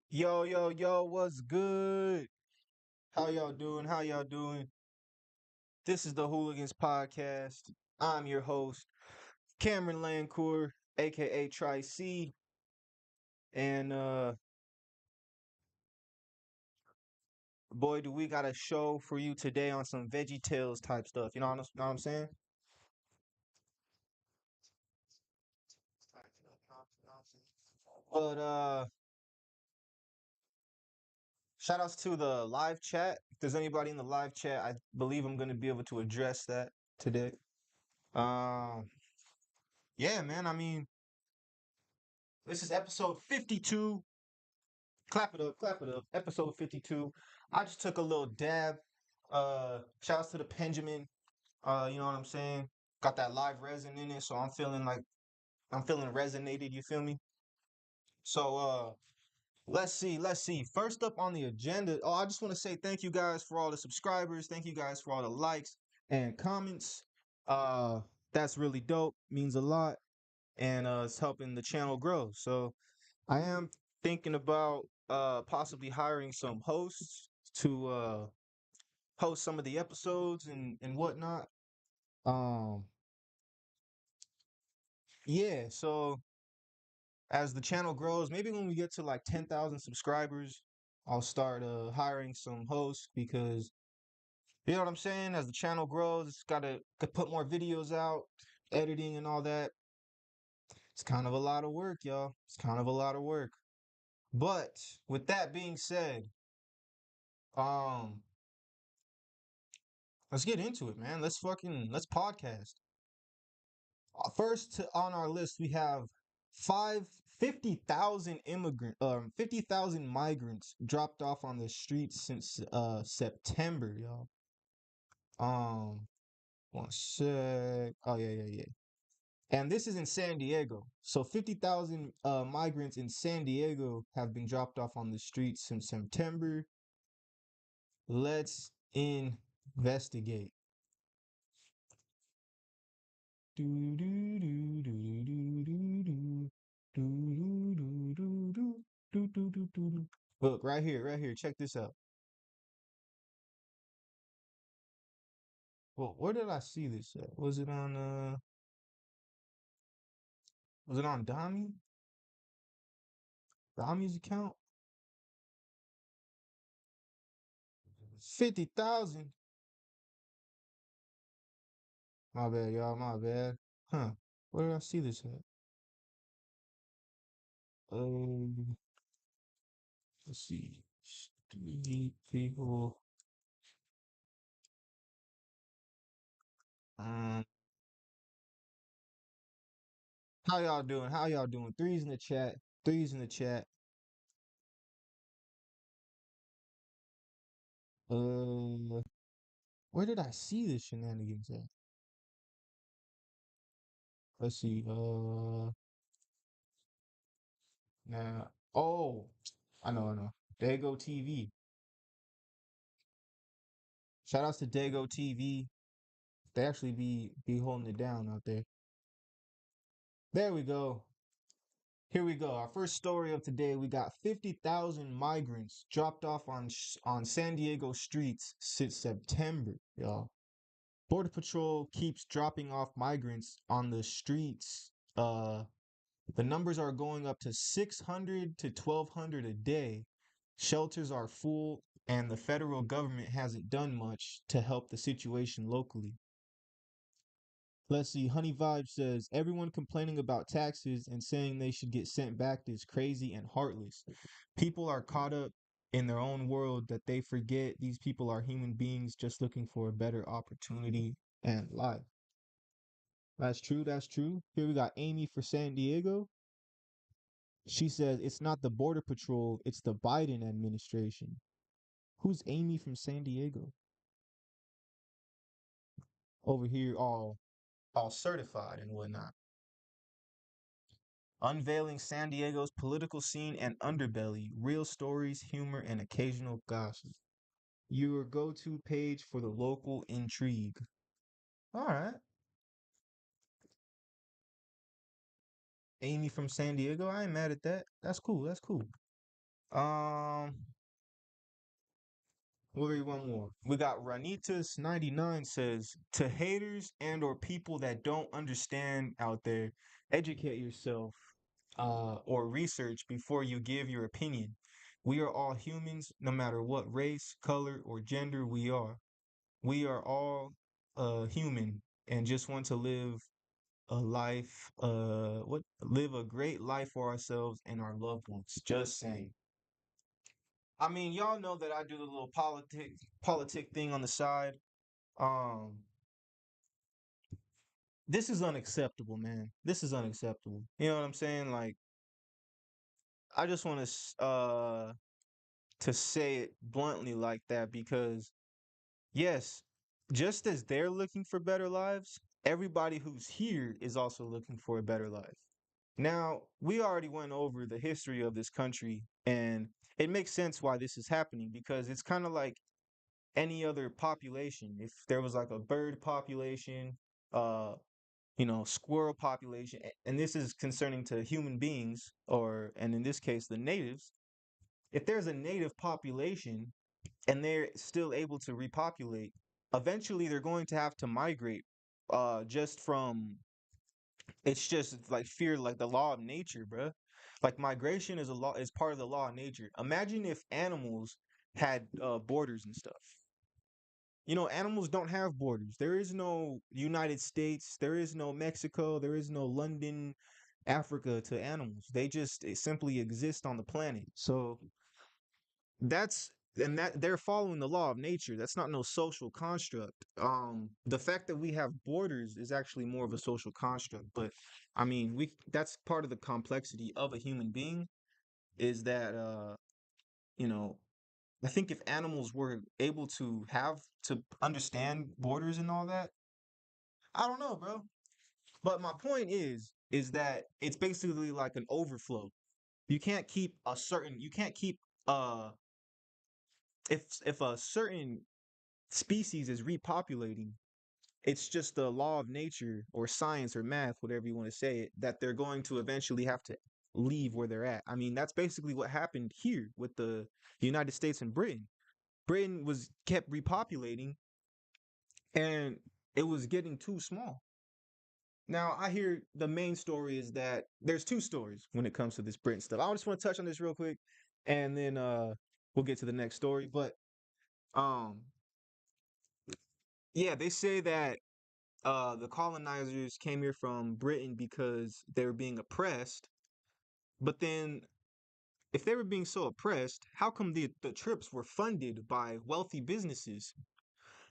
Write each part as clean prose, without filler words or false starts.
Yo, yo, yo, what's good? How y'all doing? How y'all doing? This is the Hooligans podcast. I'm your host, Cameron Lancourt, aka Tri C. And boy, do we got a show for you today on some Veggie Tales type stuff. Know what I'm saying? But shout outs to the live chat. If there's anybody in the live chat, I believe I'm gonna be able to address that today. Um yeah, man. I mean, this is episode 52. Clap it up, clap it up. Episode 52. I just took a little dab. Shouts to the Benjamin. You know what I'm saying? Got that live resin in it, so I'm feeling resonated, you feel me? So let's see. First up on the agenda. Oh, I just want to say thank you guys for all the subscribers. Thank you guys for all the likes and comments. Uh that's really dope. Means a lot. And it's helping the channel grow. So I am thinking about possibly hiring some hosts to host some of the episodes and whatnot. Um yeah, so as the channel grows, maybe when we get to like 10,000 subscribers, I'll start hiring some hosts because you know what I'm saying? As the channel grows, it's gotta put more videos out, editing and all that. It's kind of a lot of work, y'all. It's kind of a lot of work. But with that being said, um let's get into it, man. Let's podcast. On our list, we have 50,000 50,000 migrants dropped off on the streets since September, y'all. Um, One sec. Oh yeah, yeah, yeah. And this is in San Diego. So 50,000 migrants in San Diego have been dropped off on the streets since September. Let's investigate. Do do do do do do do do do do do do do do do. Look right here, right here. Check this out. Well, where did I see this at? Was it on Dami's account? 50,000. My bad, y'all. My bad. Huh? Where did I see this at? Um, let's see. Street people. Um, how y'all doing? How y'all doing? Threes in the chat. Threes in the chat. Uh, where did I see this shenanigans at? Let's see. Now. Oh, I know. Dago TV. Shout outs to Dago TV. They actually be holding it down out there. There we go. Here we go. Our first story of today. We got 50,000 migrants dropped off on San Diego streets since September, y'all. Border Patrol keeps dropping off migrants on the streets. The numbers are going up to 600 to 1,200 a day. Shelters are full, and the federal government hasn't done much to help the situation locally. Let's see. Honey Vibe says everyone complaining about taxes and saying they should get sent back is crazy and heartless. People are caught up in their own world that they forget these people are human beings just looking for a better opportunity and life. That's true. That's true. Here we got Amy for San Diego. She says it's not the Border Patrol, it's the Biden administration. Who's Amy from San Diego? Over here, all certified and whatnot. Unveiling San Diego's political scene and underbelly, real stories, humor, and occasional gossip. Your go-to page for the local intrigue. All right. Amy from San Diego. I ain't mad at that. That's cool. That's cool. Um, we'll read one more. We got Ranitas99 says, to haters and or people that don't understand out there, educate yourself or research before you give your opinion. We are all humans, no matter what race, color, or gender we are. We are all human and just want to live a life, live a great life for ourselves and our loved ones. Just saying. I mean, y'all know that I do the little politic thing on the side. Um, this is unacceptable, man. This is unacceptable. You know what I'm saying? Like, I just want to say it bluntly like that because yes, just as they're looking for better lives, everybody who's here is also looking for a better life. Now, we already went over the history of this country, and it makes sense why this is happening because it's kind of like any other population. If there was like a bird population, uh, squirrel population, and this is concerning to human beings, and in this case, the natives. If there's a native population and they're still able to repopulate, eventually they're going to have to migrate. Just from it's just like fear, like the law of nature, bruh. Like migration is part of the law of nature. Imagine if animals had borders and stuff. Animals don't have borders. There is no United States, there is no Mexico, there is no London, Africa to animals. They just simply exist on the planet. So that's and that they're following the law of nature. That's not no social construct. The fact that we have borders is actually more of a social construct. But I mean, we that's part of the complexity of a human being is that you know, I think if animals were able to understand borders and all that, I don't know, bro. But my point is that it's basically like an overflow. You can't keep if a certain species is repopulating, it's just the law of nature or science or math, whatever you want to say it, that they're going to eventually have to leave where they're at. I mean, that's basically what happened here with the United States and Britain. Britain was kept repopulating and it was getting too small. Now, I hear the main story is that there's two stories when it comes to this Britain stuff. I just want to touch on this real quick and then we'll get to the next story. But um yeah, they say that the colonizers came here from Britain because they were being oppressed. But then, if they were being so oppressed, how come the trips were funded by wealthy businesses?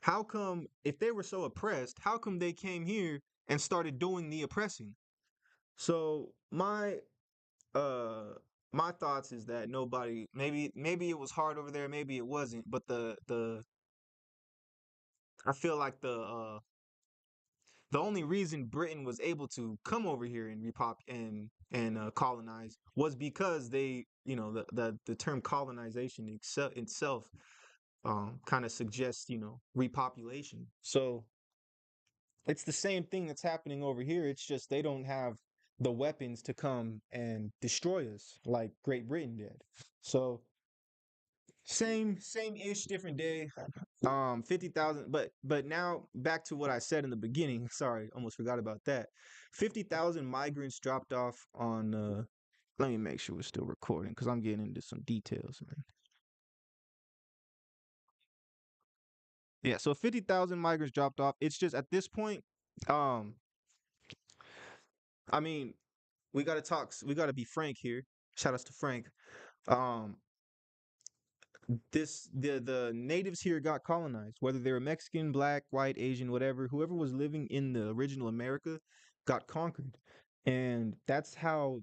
How come, if they were so oppressed, how come they came here and started doing the oppressing? So uh my thoughts is that nobody maybe it was hard over there, maybe it wasn't, but the I feel like the only reason Britain was able to come over here and colonize was because the term colonization itself kind of suggests repopulation. So it's the same thing that's happening over here. It's just they don't have the weapons to come and destroy us like Great Britain did. So same ish, different day. 50,000, but now back to what I said in the beginning. Sorry, almost forgot about that. 50,000 migrants dropped off on let me make sure we're still recording because I'm getting into some details, man. Yeah, so 50,000 migrants dropped off. It's just at this point, um, I mean, we gotta be frank here. Shout outs to Frank. Um, the natives here got colonized, whether they were Mexican, black, white, Asian, whatever, whoever was living in the original America got conquered. And that's how,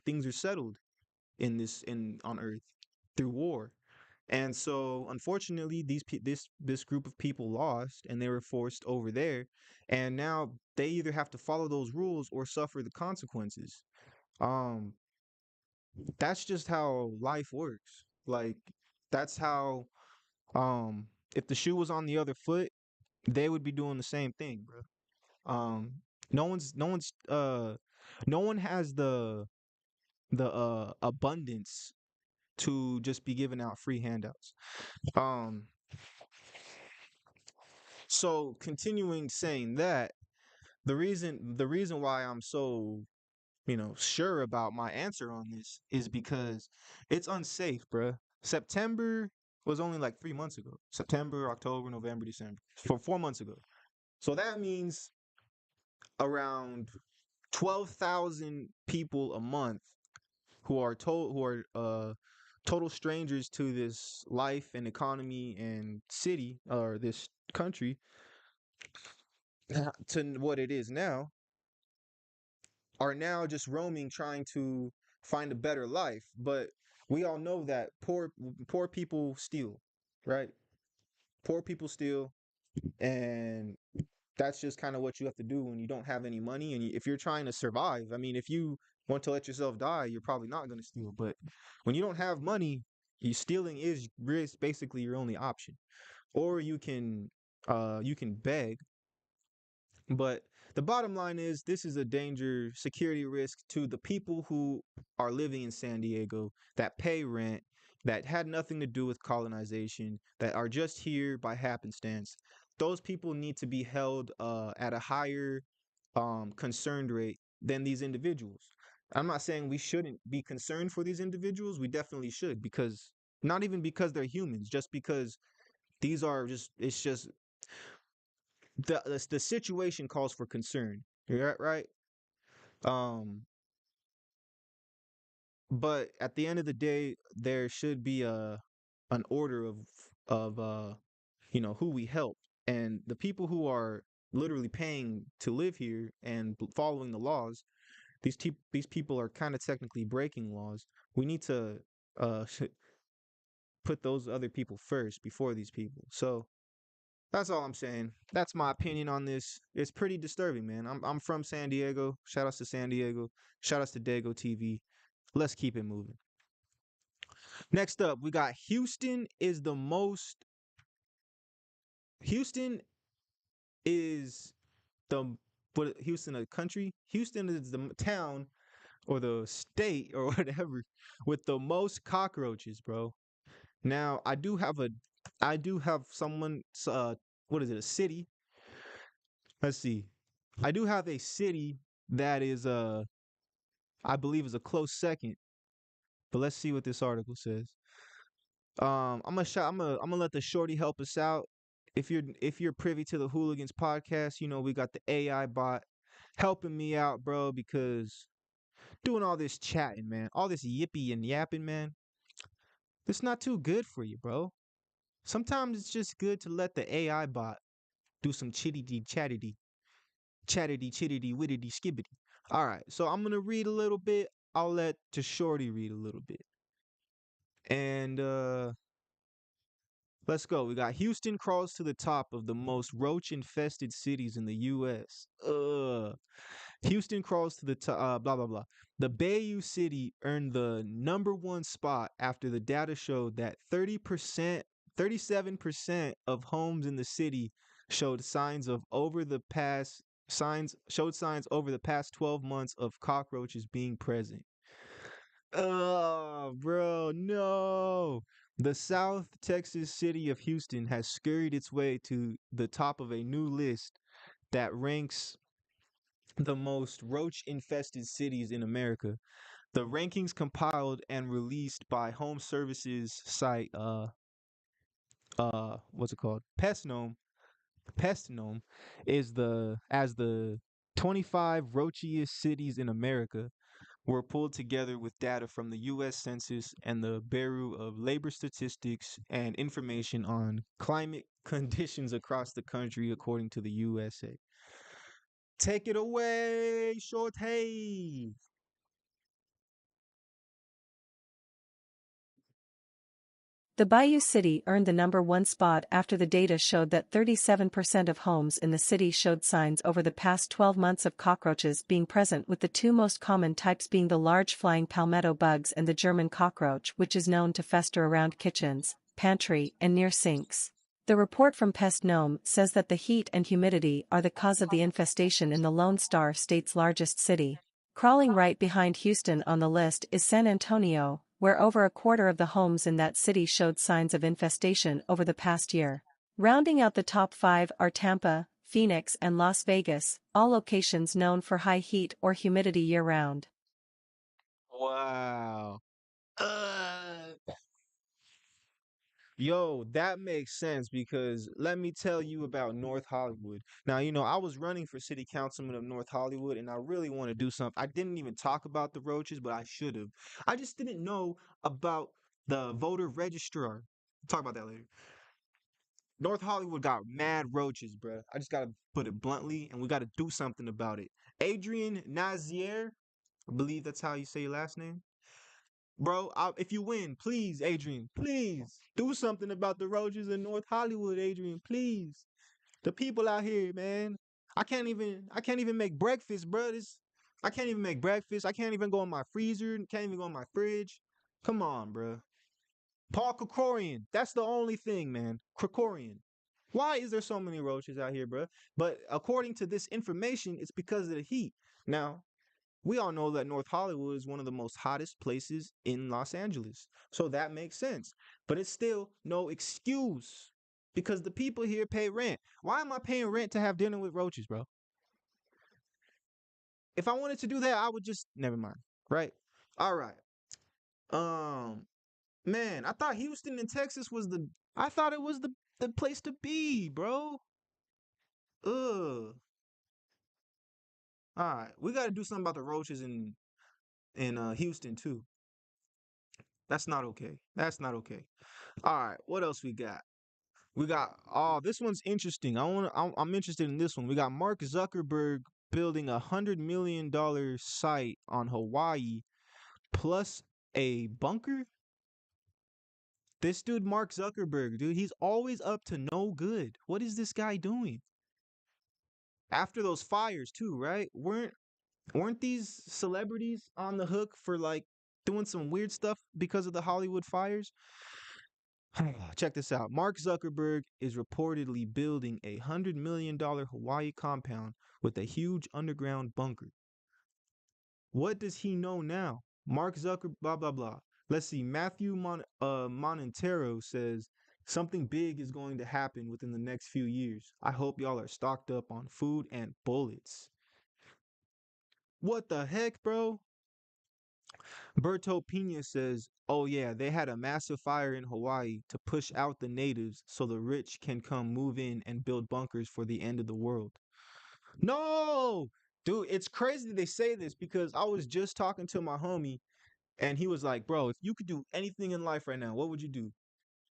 things are settled in on Earth through war. And so unfortunately this group of people lost and they were forced over there and now they either have to follow those rules or suffer the consequences. Um that's just how life works. Like that's how if the shoe was on the other foot, they would be doing the same thing, bro. Um, no one has the abundance to just be giving out free handouts. Um, so continuing saying that, the reason why I'm so sure about my answer on this is because it's unsafe, bruh. September was only like 3 months ago. September, October, November, December, for 4 months ago. So that means around 12,000 people a month who are total strangers to this life and economy and city or this country to what it is now are now just roaming trying to find a better life. But we all know that poor people steal, right? Poor people steal, and that's just kind of what you have to do when you don't have any money and if you're trying to survive. I mean, if you want to let yourself die, you're probably not going to steal. But when you don't have money, stealing is basically your only option. Or you can beg, but the bottom line is this is a danger, security risk to the people who are living in San Diego that pay rent, that had nothing to do with colonization, that are just here by happenstance. Those people need to be held at a higher concerned rate than these individuals. I'm not saying we shouldn't be concerned for these individuals. We definitely should, because not even because they're humans, just because these are just it's just the situation calls for concern. You're right. Um, but at the end of the day, there should be a an order of who we help, and the people who are literally paying to live here and following the laws. These people are kind of technically breaking laws. We need to uh put those other people first before these people. So that's all I'm saying. That's my opinion on this. It's pretty disturbing, man. I'm from San Diego. Shout outs to San Diego. Shout outs to Dago TV. Let's keep it moving. Next up, we got Houston is Houston a country? Houston is the town or the state or whatever with the most cockroaches, bro. Now, I do have someone what is it? A city. Let's see. I do have a city that is I believe is a close second, but let's see what this article says. I'm gonna let the shorty help us out. If you're privy to the Hooligans podcast, we got the AI bot helping me out, bro, because doing all this chatting, man, all this yippee and yapping, man, it's not too good for you, bro. Sometimes it's just good to let the AI bot do some chittity chattity, chattity chittity wittity skibbity. All right, so I'm gonna read a little bit. I'll let the shorty read a little bit, and let's go. We got Houston crawls to the top of the most roach infested cities in the US. Houston crawls to the top, blah, blah, blah. The Bayou City earned the number one spot after the data showed that 37% of homes in the city showed signs over the past 12 months of cockroaches being present. Oh, bro, no. The South Texas city of Houston has scurried its way to the top of a new list that ranks the most roach infested cities in America. The rankings compiled and released by home services site what's it called? Pestnome is the 25 roachiest cities in America were pulled together with data from the U.S. Census and the Bureau of Labor Statistics and information on climate conditions across the country, according to the USA. Take it away, Shorty. The Bayou City earned the number one spot after the data showed that 37% of homes in the city showed signs over the past 12 months of cockroaches being present, with the two most common types being the large flying palmetto bugs and the German cockroach, which is known to fester around kitchens, pantry, and near sinks. The report from Pestnome says that the heat and humidity are the cause of the infestation in the Lone Star State's largest city. Crawling right behind Houston on the list is San Antonio, where over a quarter of the homes in that city showed signs of infestation over the past year. Rounding out the top five are Tampa, Phoenix, and Las Vegas, all locations known for high heat or humidity year-round. Wow. Yo, that makes sense because let me tell you about North Hollywood. Now, I was running for city councilman of North Hollywood and I really want to do something. I didn't even talk about the roaches, but I should have. I just didn't know about the voter registrar. Talk about that later. North Hollywood got mad roaches, bruh. I just got to put it bluntly and we got to do something about it. Adrian Nazier, I believe that's how you say your last name. Bro, if you win, please, Adrian, please do something about the roaches in North Hollywood, Adrian, please. The people out here, man. I can't even make breakfast, bro. I can't even make breakfast. I can't even go in my freezer. Can't even go in my fridge. Come on, bro. Paul Krikorian. That's the only thing, man. Krikorian. Why is there so many roaches out here, bro? But according to this information, it's because of the heat. Now, we all know that North Hollywood is one of the most hottest places in Los Angeles. So that makes sense. But it's still no excuse because the people here pay rent. Why am I paying rent to have dinner with roaches, bro? If I wanted to do that, I would just never mind. Right? All right. Um man, I thought Houston and Texas was the I thought it was the place to be, bro. Ugh. All right. We got to do something about the roaches in Houston too. That's not okay. That's not okay. All right, what else we got? We got this one's interesting. I'm interested in this one. We got Mark Zuckerberg building $100 million site on Hawaii plus a bunker. This dude Mark Zuckerberg, dude, he's always up to no good. What is this guy doing? After those fires too, right? Weren't these celebrities on the hook for like doing some weird stuff because of the Hollywood fires? Check this out. Mark Zuckerberg is reportedly building a $100 million Hawaii compound with a huge underground bunker. What does he know now? Mark Zuckerberg, blah, blah, blah. Let's see. Matthew Monantero says something big is going to happen within the next few years. I hope y'all are stocked up on food and bullets. What the heck, bro? Berto Pina says, oh, yeah, they had a massive fire in Hawaii to push out the natives so the rich can come move in and build bunkers for the end of the world. No! Dude, it's crazy they say this because I was just talking to my homie and he was like, bro, if you could do anything in life right now, what would you do?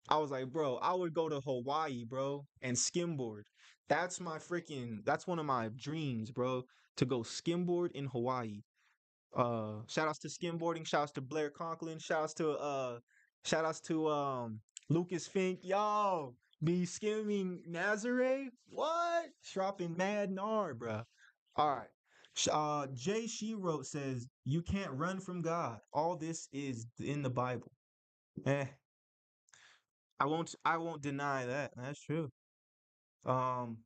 I was like, bro, I would go to Hawaii, bro, and skimboard. That's one of my dreams, bro, to go skimboard in Hawaii. Shout outs to skimboarding, shout outs to Blair Conklin, shout outs to Lucas Fink. Yo, be skimming Nazare? What? Dropping mad gnar, bruh. All right. Jay She wrote says, you can't run from God. All this is in the Bible. Eh, I won't deny that. That's true. Um,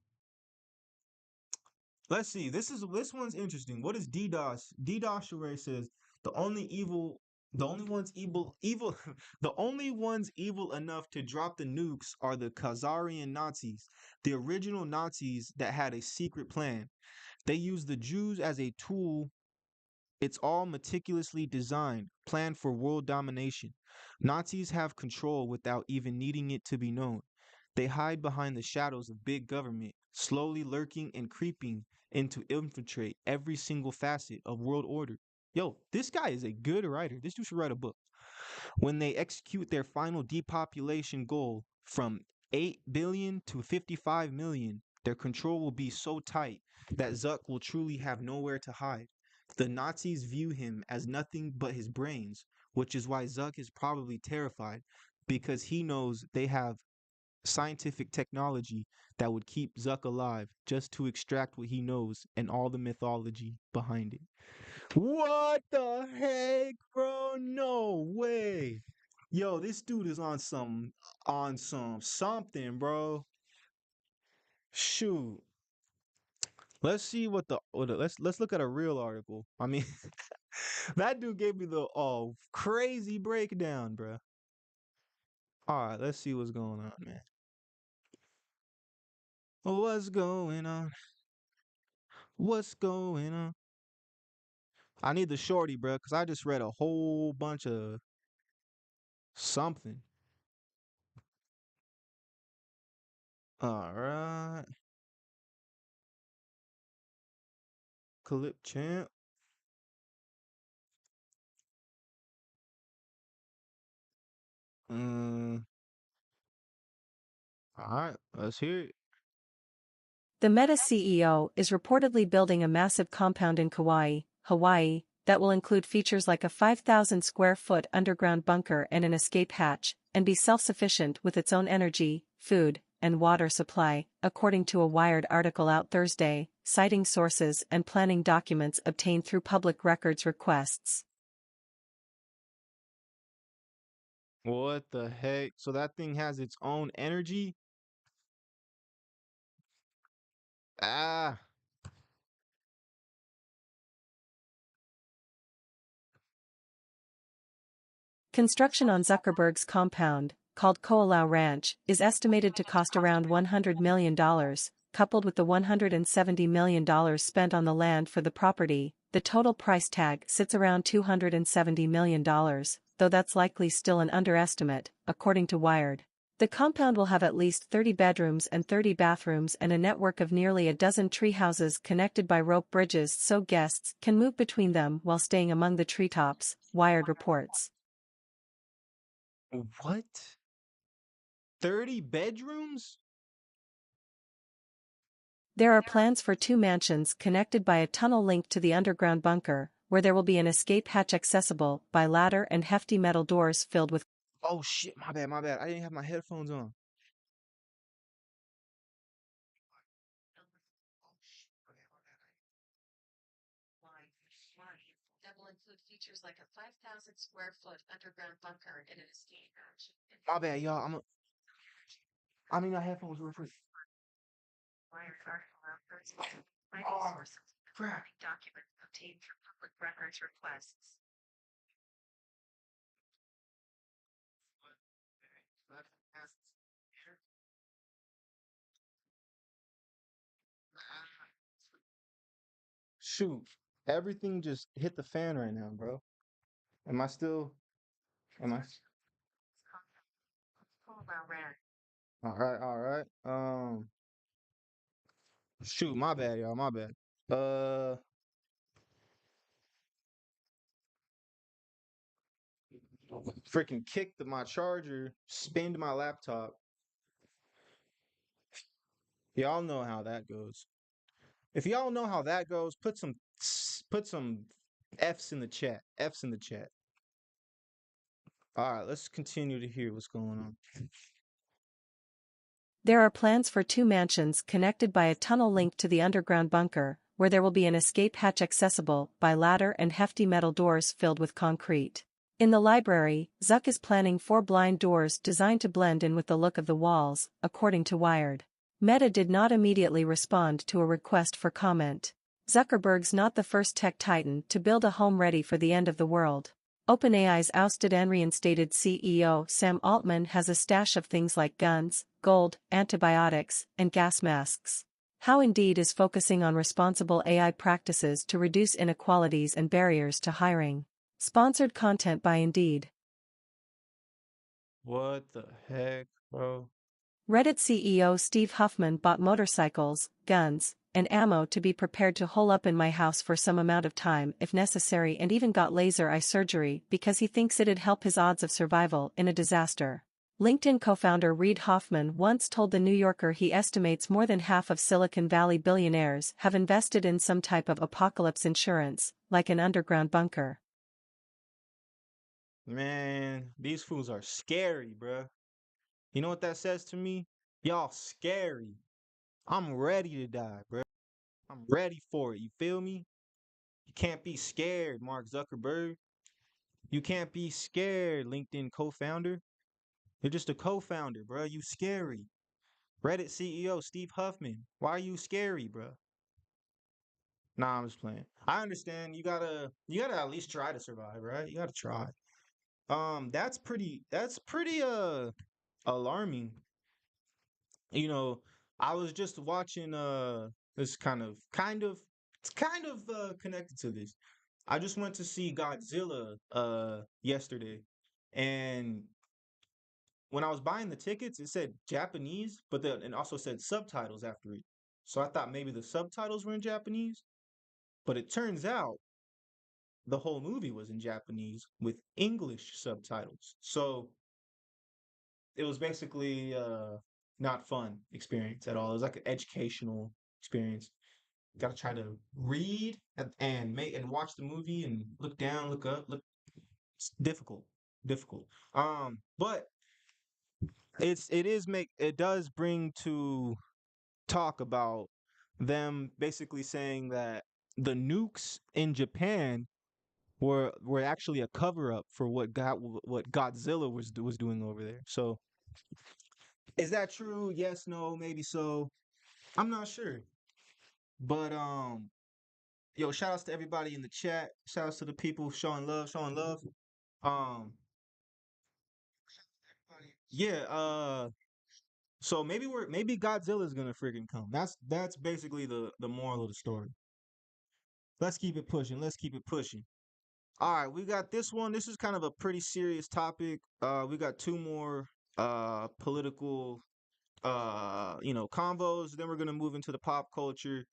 Let's see. This one's interesting. What is DDoS? DDoS Sheree says the only ones evil, the only ones evil enough to drop the nukes are the Khazarian Nazis, the original Nazis that had a secret plan. They used the Jews as a tool. It's all meticulously designed, planned for world domination. Nazis have control without even needing it to be known. They hide behind the shadows of big government, slowly lurking and creeping in to infiltrate every single facet of world order. Yo, this guy is a good writer. This dude should write a book. When they execute their final depopulation goal from 8 billion to 55 million, their control will be so tight that Zuck will truly have nowhere to hide. The Nazis view him as nothing but his brains, which is why Zuck is probably terrified because he knows they have scientific technology that would keep Zuck alive just to extract what he knows and all the mythology behind it. What the heck, bro? No way. Yo, this dude is on some something, bro. Shoot. Let's see let's look at a real article. I mean, That dude gave me the crazy breakdown, bruh. All right, let's see what's going on, man. What's going on? What's going on? I need the shorty, bruh, because I just read a whole bunch of something. All right. Clip champ. Um, all right, let's hear it. The Meta CEO is reportedly building a massive compound in Kauai, Hawaii, that will include features like a 5,000 square foot underground bunker and an escape hatch, and be self-sufficient with its own energy, food, and water supply, according to a Wired article out Thursday, citing sources and planning documents obtained through public records requests. What the heck? So that thing has its own energy? Ah, Construction on Zuckerberg's compound, called Koalau Ranch, is estimated to cost around $100 million, coupled with the $170 million spent on the land for the property. The total price tag sits around $270 million, though that's likely still an underestimate, according to Wired. The compound will have at least 30 bedrooms and 30 bathrooms and a network of nearly a dozen tree houses connected by rope bridges so guests can move between them while staying among the treetops, Wired reports. what? 30 bedrooms? There are plans for two mansions connected by a tunnel linked to the underground bunker, where there will be an escape hatch accessible by ladder and hefty metal doors filled with. Oh shit, my bad, my bad. I didn't have my headphones on. That will include features like a 5,000 square foot underground bunker and an escape hatch. My bad, y'all. I mean, my headphones real quick. Wired article out Thursday, citing Oh, sources and crap. planning documents obtained through public records requests. Shoot, everything just hit the fan right now, bro. Am I still? Am I? Koalau Ranch. All right, all right. Shoot, my bad, y'all. My bad. Uh, freaking kicked my charger, spinned my laptop. Y'all know how that goes. If y'all know how that goes, put some F's in the chat. F's in the chat. All right, let's continue to hear what's going on. There are plans for two mansions connected by a tunnel linked to the underground bunker, where there will be an escape hatch accessible by ladder and hefty metal doors filled with concrete. In the library, Zuck is planning four blind doors designed to blend in with the look of the walls, according to Wired. Meta did not immediately respond to a request for comment. Zuckerberg's not the first tech titan to build a home ready for the end of the world. OpenAI's ousted and reinstated CEO Sam Altman has a stash of things like guns, gold, antibiotics, and gas masks. How Indeed is focusing on responsible AI practices to reduce inequalities and barriers to hiring. Sponsored content by Indeed. What the heck, bro? Reddit CEO Steve Huffman bought motorcycles, guns, and ammo to be prepared to hole up in my house for some amount of time if necessary, and even got laser eye surgery because he thinks it'd help his odds of survival in a disaster. LinkedIn co-founder Reid Hoffman once told The New Yorker he estimates more than half of Silicon Valley billionaires have invested in some type of apocalypse insurance, like an underground bunker. Man, these fools are scary, bruh. You know what that says to me? Y'all scary. I'm ready to die, bruh. I'm ready for it. You feel me? You can't be scared, Mark Zuckerberg. You can't be scared, LinkedIn co-founder. You're just a co-founder, bruh. You scary. Reddit CEO Steve Huffman. Why are you scary, bruh? Nah, I'm just playing. I understand. You gotta at least try to survive, right? You gotta try. That's pretty alarming. You know, I was just watching this it's kind of connected to this. I just went to see Godzilla yesterday, and when I was buying the tickets, it said Japanese, but then it also said subtitles after it. So I thought maybe the subtitles were in Japanese, but it turns out the whole movie was in Japanese with English subtitles. So it was basically not fun experience at all. It was like an educational experience. Got to try to read and make and watch the movie and look down, look up, look. It's difficult, difficult. But it does bring to talk about them basically saying that the nukes in Japan were actually a cover up for what Godzilla was doing over there. So is that true? Yes, no, maybe so. I'm not sure. But yo, shout outs to everybody in the chat. Shout outs to the people showing love, showing love. Um yeah, so maybe Godzilla's gonna freaking come. That's basically the moral of the story. Let's keep it pushing. Let's keep it pushing. All right, we got this one. This is kind of a pretty serious topic. We got two more political convos. Then we're gonna move into the pop culture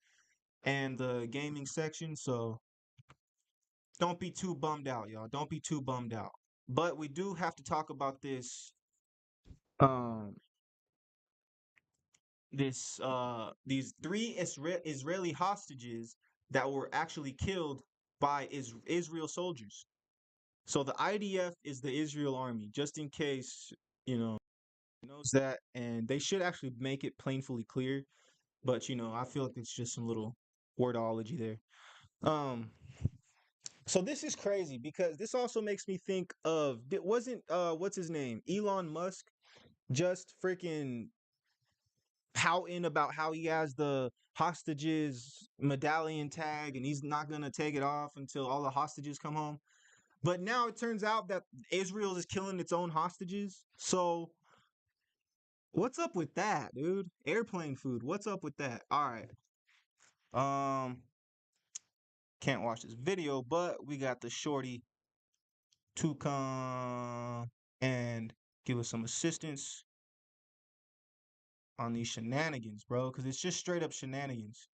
and the gaming section. So don't be too bummed out, y'all. Don't be too bummed out. But we do have to talk about um these three Israeli hostages that were actually killed by Israel soldiers. So the IDF is the Israel army, just in case, you know, knows that, and they should actually make it plainly clear. But I feel like it's just some little wordology there. Um, so this is crazy because this also makes me think of wasn't what's his name, Elon Musk, just freaking pouting about how he has the hostages medallion tag and he's not gonna take it off until all the hostages come home. But now it turns out that Israel is killing its own hostages. So what's up with that, dude? Airplane food. What's up with that? All right. Um, can't watch this video, but we got the shorty to come and give us some assistance on these shenanigans, bro. Because it's just straight up shenanigans.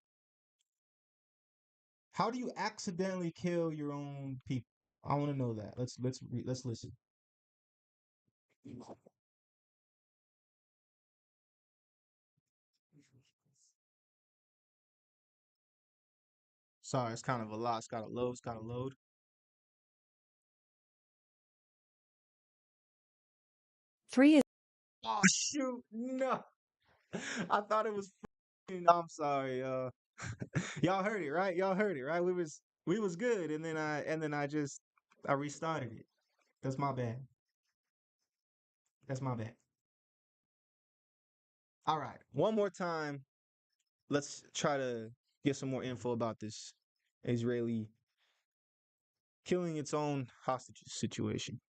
How do you accidentally kill your own people? I want to know that. Let's listen. Sorry, it's kind of a lot. It's got to load. It's got to load. Three Oh shoot! No, I thought it was. I'm sorry. Y'all heard it, right? Y'all heard it, right? We was good, and then I restarted it. That's my bad. That's my bad. All right, one more time. Let's try to get some more info about this Israeli killing its own hostages situation.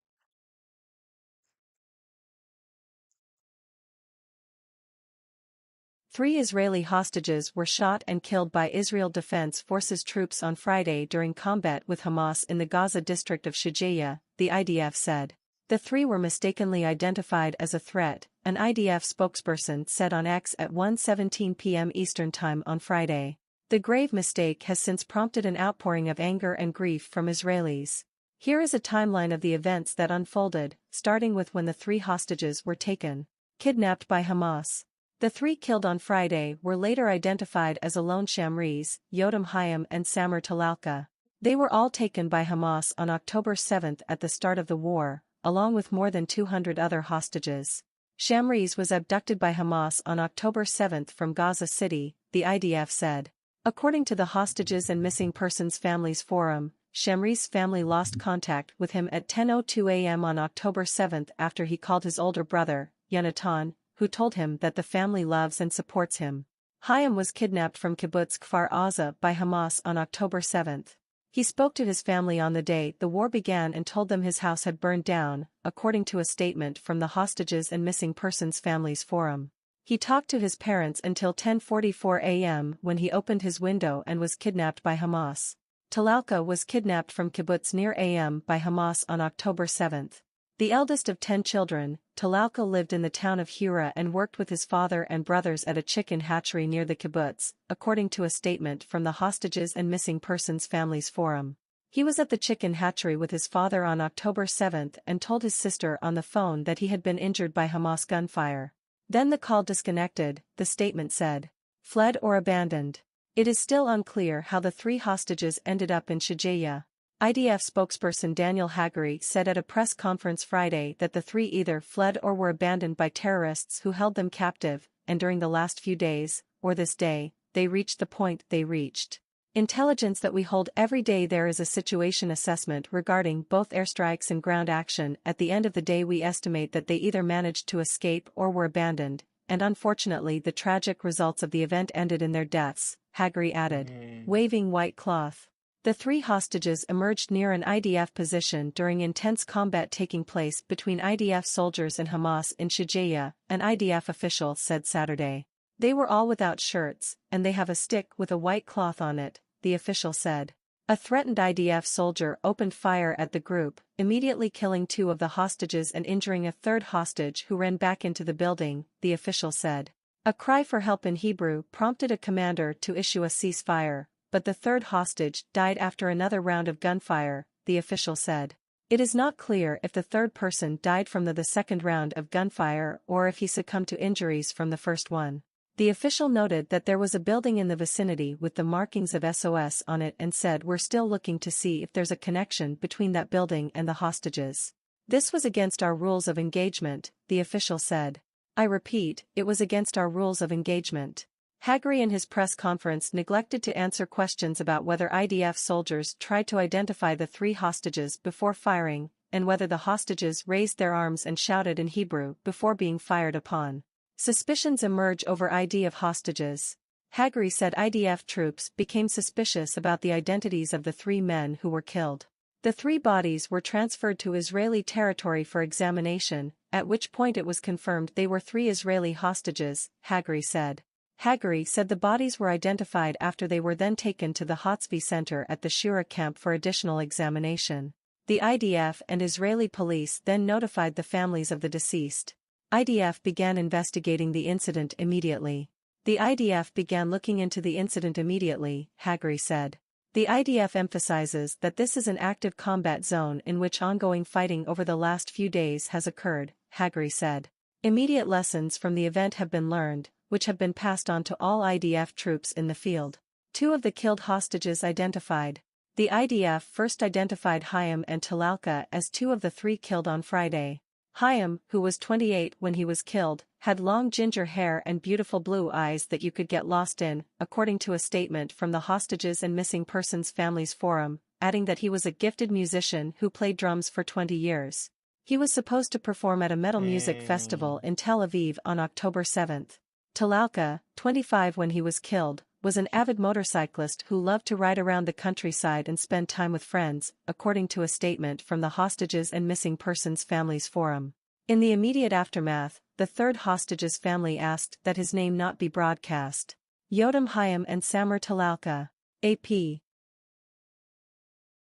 Three Israeli hostages were shot and killed by Israel Defense Forces troops on Friday during combat with Hamas in the Gaza district of Shujaiya, the IDF said. The three were mistakenly identified as a threat, an IDF spokesperson said on X at 1:17 p.m. Eastern Time on Friday. The grave mistake has since prompted an outpouring of anger and grief from Israelis. Here is a timeline of the events that unfolded, starting with when the three hostages were taken. Kidnapped by Hamas. The three killed on Friday were later identified as Alon Shamriz, Yotam Hayam and Samer Talalka. They were all taken by Hamas on October 7 at the start of the war, along with more than 200 other hostages. Shamriz was abducted by Hamas on October 7 from Gaza City, the IDF said. According to the Hostages and Missing Persons Families Forum, Shamriz's family lost contact with him at 10:02 a.m. on October 7 after he called his older brother, Yonatan, who told him that the family loves and supports him. Chaim was kidnapped from kibbutz Kfar Aza by Hamas on October 7. He spoke to his family on the day the war began and told them his house had burned down, according to a statement from the Hostages and Missing Persons Families Forum. He talked to his parents until 10:44 a.m. when he opened his window and was kidnapped by Hamas. Talalka was kidnapped from kibbutz Nir am by Hamas on October 7. The eldest of 10 children, Talalka lived in the town of Hura and worked with his father and brothers at a chicken hatchery near the kibbutz, according to a statement from the Hostages and Missing Persons Families Forum. He was at the chicken hatchery with his father on October 7 and told his sister on the phone that he had been injured by Hamas gunfire. Then the call disconnected, the statement said. Fled or abandoned. It is still unclear how the 3 hostages ended up in Shijaya. IDF spokesperson Daniel Hagari said at a press conference Friday that the 3 either fled or were abandoned by terrorists who held them captive, and during the last few days, or this day, they reached the point they reached. Intelligence that we hold every day. There is a situation assessment regarding both airstrikes and ground action. At the end of the day we estimate that they either managed to escape or were abandoned, and unfortunately the tragic results of the event ended in their deaths, Hagari added, Man. waving white cloth. The 3 hostages emerged near an IDF position during intense combat taking place between IDF soldiers and Hamas in Shijaya, an IDF official said Saturday. They were all without shirts, and they have a stick with a white cloth on it, the official said. A threatened IDF soldier opened fire at the group, immediately killing 2 of the hostages and injuring a 3rd hostage who ran back into the building, the official said. A cry for help in Hebrew prompted a commander to issue a ceasefire, but the 3rd hostage died after another round of gunfire, the official said. It is not clear if the 3rd person died from the 2nd round of gunfire or if he succumbed to injuries from the first one. The official noted that there was a building in the vicinity with the markings of SOS on it and said we're still looking to see if there's a connection between that building and the hostages. This was against our rules of engagement, the official said. I repeat, it was against our rules of engagement. Hagari in his press conference neglected to answer questions about whether IDF soldiers tried to identify the 3 hostages before firing, and whether the hostages raised their arms and shouted in Hebrew before being fired upon. Suspicions emerge over ID of hostages. Hagari said IDF troops became suspicious about the identities of the 3 men who were killed. The 3 bodies were transferred to Israeli territory for examination, at which point it was confirmed they were 3 Israeli hostages, Hagari said. Hagari said the bodies were identified after they were then taken to the Hatzvi Center at the Shura camp for additional examination. The IDF and Israeli police then notified the families of the deceased. IDF began investigating the incident immediately. The IDF began looking into the incident immediately, Hagari said. The IDF emphasizes that this is an active combat zone in which ongoing fighting over the last few days has occurred, Hagari said. Immediate lessons from the event have been learned, which have been passed on to all IDF troops in the field. 2 of the killed hostages identified. The IDF first identified Chaim and Talalka as 2 of the 3 killed on Friday. Chaim, who was 28 when he was killed, had long ginger hair and beautiful blue eyes that you could get lost in, according to a statement from the Hostages and Missing Persons Families Forum, adding that he was a gifted musician who played drums for 20 years. He was supposed to perform at a metal music festival Dang. in Tel Aviv on October 7. Talalka, 25 when he was killed, was an avid motorcyclist who loved to ride around the countryside and spend time with friends, according to a statement from the Hostages and Missing Persons Families Forum. In the immediate aftermath, the 3rd hostage's family asked that his name not be broadcast. Yotam Chaim and Samar Talalka. AP.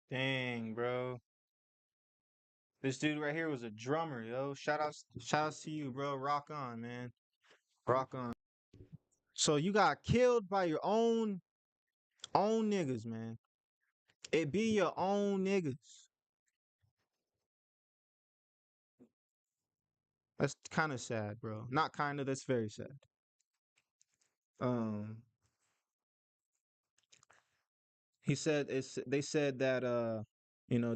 Dang, bro. This dude right here was a drummer, yo. Shout outs to you, bro. Rock on, man. Rock on. So you got killed by your own niggas, man. It be your own niggas. That's kind of sad, bro. Not kind of, that's very sad. Um they said that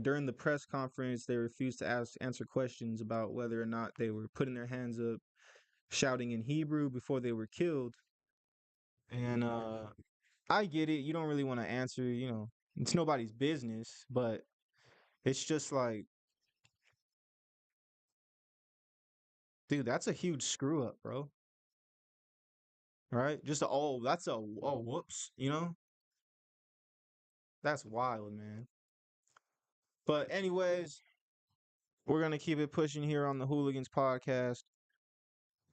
during the press conference they refused to answer questions about whether or not they were putting their hands up shouting in Hebrew before they were killed. And I get it. You don't really want to answer, it's nobody's business, but it's just like, dude, that's a huge screw up, bro. right? Just a, oh, that's a, oh, whoops, you know? That's wild, man. But anyways, we're gonna keep it pushing here on the Hooligans podcast.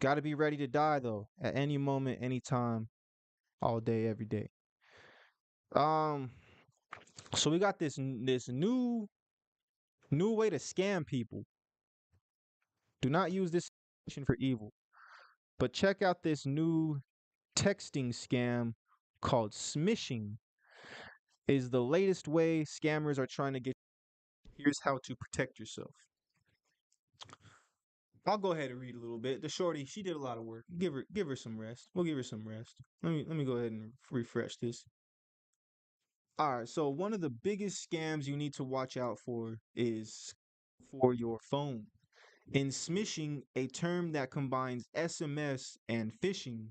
Got to be ready to die though, at any moment, anytime, all day, every day. Um, so we got this new way to scam people. Do not use this information for evil. But check out this new texting scam called smishing. Is the latest way scammers are trying to get. Here's how to protect yourself. I'll go ahead and read a little bit. The shorty, she did a lot of work. Give her some rest. We'll give her some rest. Let me go ahead and refresh this. All right, so one of the biggest scams you need to watch out for is for your phone. In smishing, a term that combines SMS and phishing,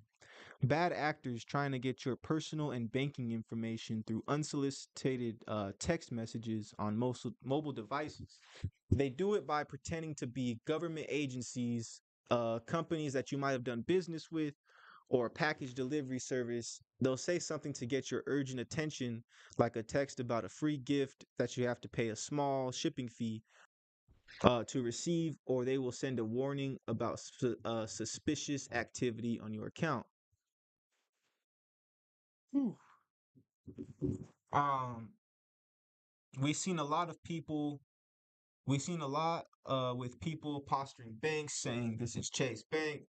bad actors trying to get your personal and banking information through unsolicited text messages on most mobile devices. They do it by pretending to be government agencies, companies that you might have done business with, or a package delivery service. They'll say something to get your urgent attention, like a text about a free gift that you have to pay a small shipping fee to receive, or they will send a warning about suspicious activity on your account. Whew. Um, we've seen a lot of people. We've seen a lot with people posturing banks saying this is Chase Bank.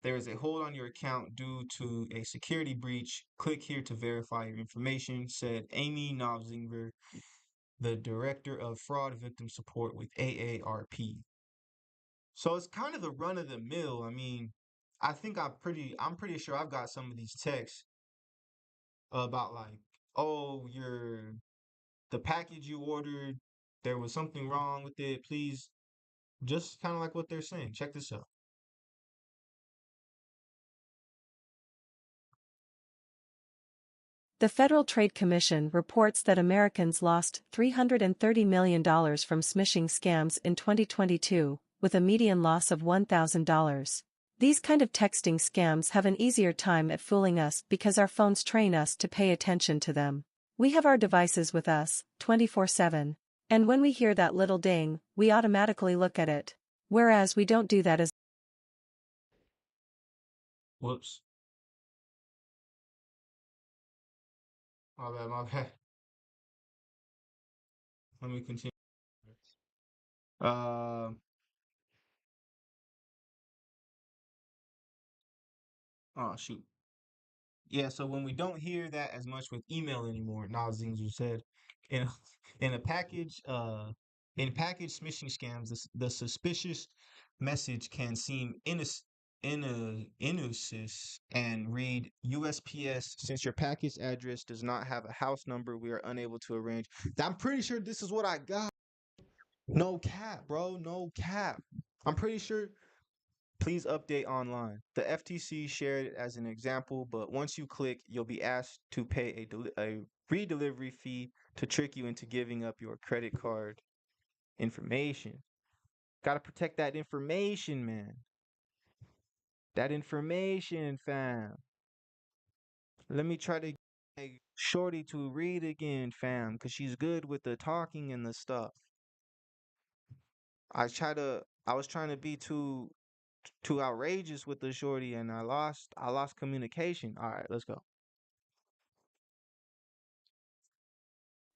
There is a hold on your account due to a security breach. Click here to verify your information, said Amy Knobzinger, the director of fraud victim support with AARP. So it's kind of the run of the mill. I mean, I'm pretty sure I've got some of these texts about like, oh, the package you ordered, there was something wrong with it. Please, just kind of like what they're saying. Check this out. The Federal Trade Commission reports that Americans lost $330 million from smishing scams in 2022, with a median loss of $1,000. These kind of texting scams have an easier time at fooling us because our phones train us to pay attention to them. We have our devices with us, 24/7. And when we hear that little ding, we automatically look at it. Whereas we don't do that as Whoops. My bad, my bad. Let me continue. Uh, oh, shoot. Yeah, so when we don't hear that as much with email anymore, Nazinger said, in a, in a package, in package smishing scams, the suspicious message can seem innocent and read USPS. Since your package address does not have a house number, we are unable to arrange. I'm pretty sure this is what I got. No cap, bro. No cap. I'm pretty sure. Please update online. The FTC shared it as an example, but once you click, you'll be asked to pay a redelivery fee to trick you into giving up your credit card information. Got to protect that information, man. That information, fam. Let me try to get Shorty to read again, fam, because she's good with the talking and the stuff. I was trying to be too outrageous with the shorty and I lost communication. All right, let's go.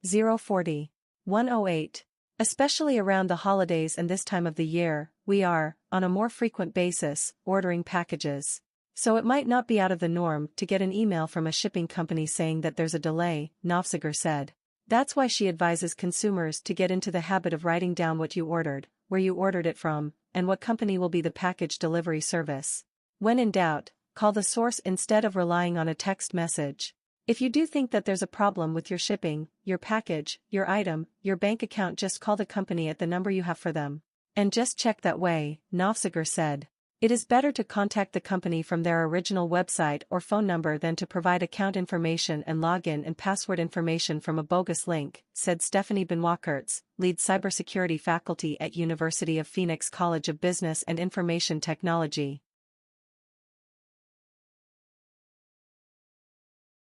040. 108. Especially around the holidays and this time of the year, we are, on a more frequent basis, ordering packages. So it might not be out of the norm to get an email from a shipping company saying that there's a delay, Knopfziger said. That's why she advises consumers to get into the habit of writing down what you ordered, where you ordered it from, and what company will be the package delivery service. When in doubt, call the source instead of relying on a text message. If you do think that there's a problem with your shipping, your package, your item, your bank account, just call the company at the number you have for them. And just check that way, Knopfziger said. It is better to contact the company from their original website or phone number than to provide account information and login and password information from a bogus link, said Stephanie Benoitkertz, lead cybersecurity faculty at University of Phoenix College of Business and Information Technology.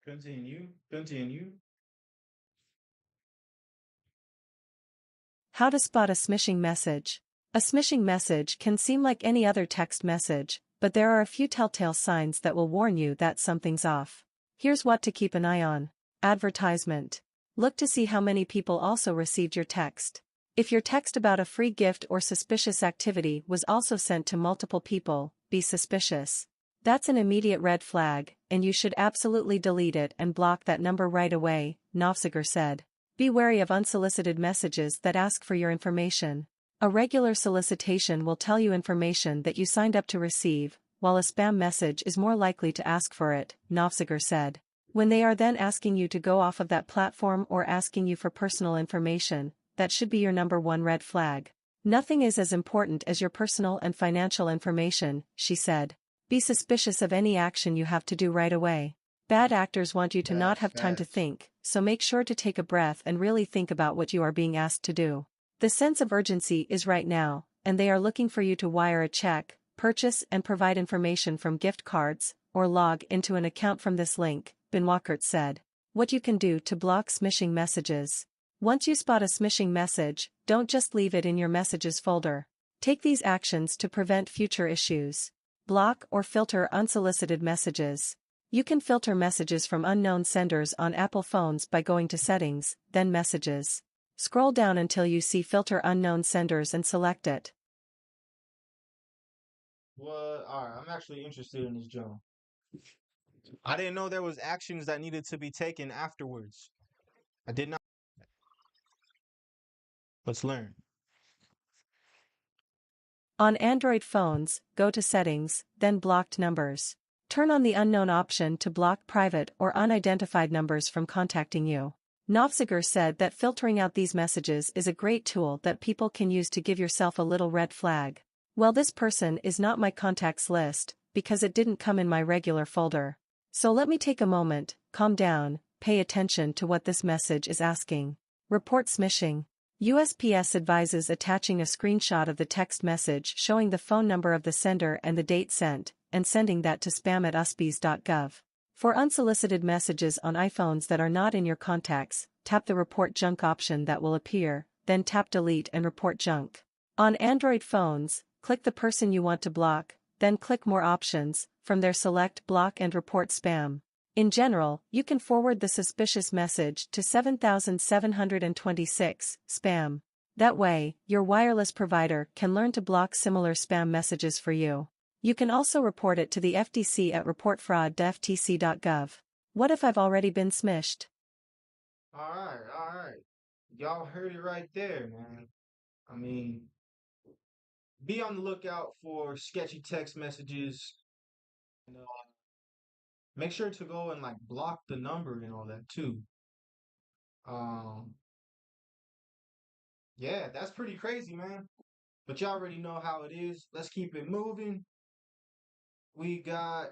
Continue. Continue. How to spot a smishing message. A smishing message can seem like any other text message, but there are a few telltale signs that will warn you that something's off. Here's what to keep an eye on. Advertisement. Look to see how many people also received your text. If your text about a free gift or suspicious activity was also sent to multiple people, be suspicious. That's an immediate red flag, and you should absolutely delete it and block that number right away, Novziger said. Be wary of unsolicited messages that ask for your information. A regular solicitation will tell you information that you signed up to receive, while a spam message is more likely to ask for it, Novziger said. When they are then asking you to go off of that platform or asking you for personal information, that should be your number one red flag. Nothing is as important as your personal and financial information, she said. Be suspicious of any action you have to do right away. Bad actors want you to not Facts, have time to facts. think, so make sure to take a breath and really think about what you are being asked to do. The sense of urgency is right now, and they are looking for you to wire a check, purchase and provide information from gift cards, or log into an account from this link, Binwakert said. What you can do to block smishing messages. Once you spot a smishing message, don't just leave it in your messages folder. Take these actions to prevent future issues. Block or filter unsolicited messages. You can filter messages from unknown senders on Apple phones by going to Settings, then Messages. Scroll down until you see Filter Unknown Senders and select it. What? All right, I'm actually interested in this, John. I didn't know there was actions that needed to be taken afterwards. I did not. Let's learn. On Android phones, go to Settings, then Blocked Numbers. Turn on the Unknown option to block private or unidentified numbers from contacting you. Novziger said that filtering out these messages is a great tool that people can use to give yourself a little red flag. Well, this person is not my contacts list, because it didn't come in my regular folder. So let me take a moment, calm down, pay attention to what this message is asking. Report smishing. USPS advises attaching a screenshot of the text message showing the phone number of the sender and the date sent, and sending that to spam@usps.gov. For unsolicited messages on iPhones that are not in your contacts, tap the Report Junk option that will appear, then tap Delete and Report Junk. On Android phones, click the person you want to block, then click More Options, from there select Block and Report Spam. In general, you can forward the suspicious message to 7726 spam. That way, your wireless provider can learn to block similar spam messages for you. You can also report it to the FTC at reportfraud.ftc.gov. What if I've already been smished? All right, all right. Y'all heard it right there, man. I mean, be on the lookout for sketchy text messages. And, make sure to go and like block the number and all that too. Um, yeah, that's pretty crazy, man. But y'all already know how it is. Let's keep it moving. We got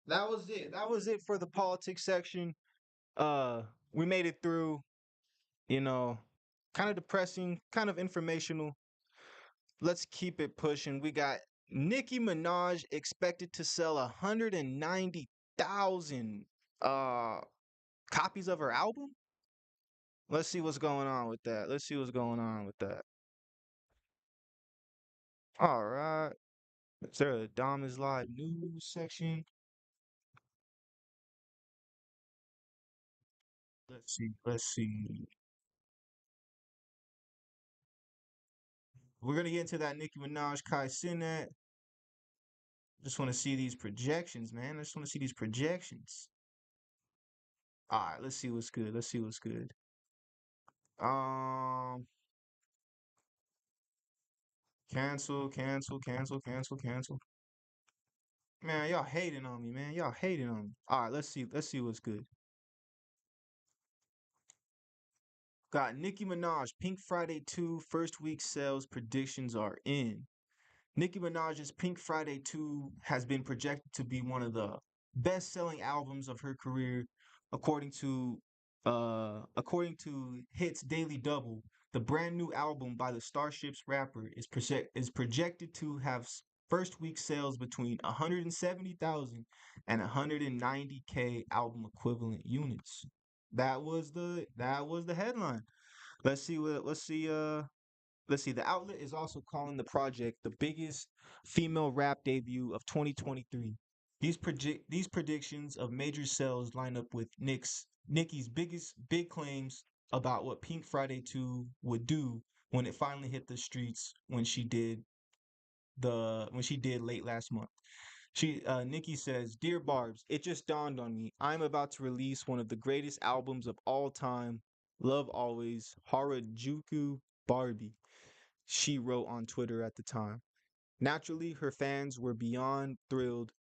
that was it. That was it for the politics section. Uh, we made it through, you know, kind of depressing, kind of informational. Let's keep it pushing. We got Nicki Minaj expected to sell 190,000 uh copies of her album. Let's see what's going on with that. Let's see what's going on with that. All right. Is there a Dom's Live news section? Let's see. Let's see. We're gonna get into that Nicki Minaj Kai Cenat. Just want to see these projections, man. I just want to see these projections. All right, let's see what's good. Let's see what's good. Um, cancel, cancel, cancel, cancel, cancel. Man, y'all hating on me, man. Y'all hating on me. All right, let's see. Let's see what's good. Got Nicki Minaj, Pink Friday 2, first week sales predictions are in. Nicki Minaj's Pink Friday 2 has been projected to be one of the best-selling albums of her career, according to Hits Daily Double. The brand new album by the Starships rapper is projected to have First week sales between 170,000 and 190K album equivalent units. That was the headline. Let's see. The outlet is also calling the project the biggest female rap debut of 2023. These predictions of major sales line up with Nicki's biggest big claims about what Pink Friday 2 would do when it finally hit the streets when she did late last month. Nicki says, "Dear Barb's, it just dawned on me. I'm about to release one of the greatest albums of all time. Love always, Harajuku Barbie." She wrote on Twitter at the time. Naturally, her fans were beyond thrilled.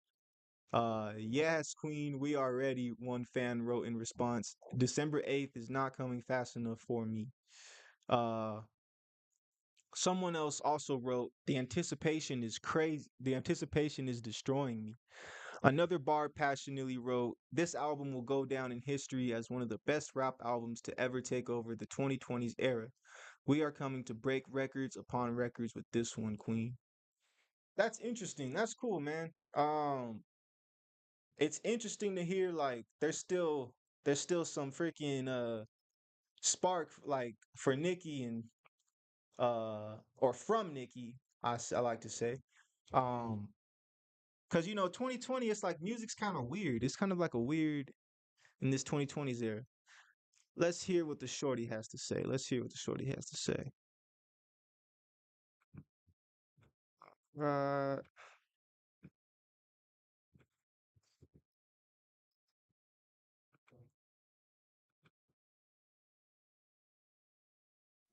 Yes, Queen, we are ready, one fan wrote in response. December 8th is not coming fast enough for me. Uh, Someone else also wrote, the anticipation is crazy. The anticipation is destroying me. Another bar passionately wrote, this album will go down in history as one of the best rap albums to ever take over the 2020s era. We are coming to break records upon records with this one, Queen. That's interesting. That's cool, man. It's interesting to hear like there's still some freaking spark like for Nicki and or from Nicki, I like to say. Um because 2020 it's like music's kind of weird. It's kind of like a weird in this 2020s era. Let's hear what the shorty has to say. Let's hear what the shorty has to say. Uh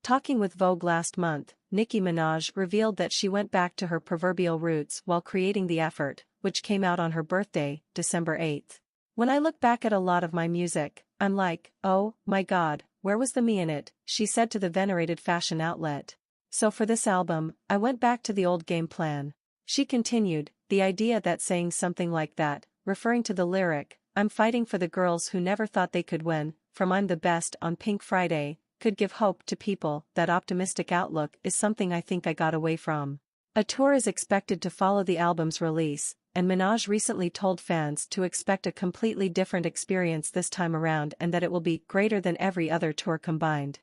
Talking with Vogue last month, Nicki Minaj revealed that she went back to her proverbial roots while creating The Effort, which came out on her birthday, December 8th. When I look back at a lot of my music, I'm like, oh, my god, where was the me in it, she said to the venerated fashion outlet. So for this album, I went back to the old game plan. She continued, the idea that saying something like that, referring to the lyric, I'm fighting for the girls who never thought they could win, from I'm the best on Pink Friday, could give hope to people. That optimistic outlook is something I think I got away from. A tour is expected to follow the album's release, and Minaj recently told fans to expect a completely different experience this time around and that it will be greater than every other tour combined.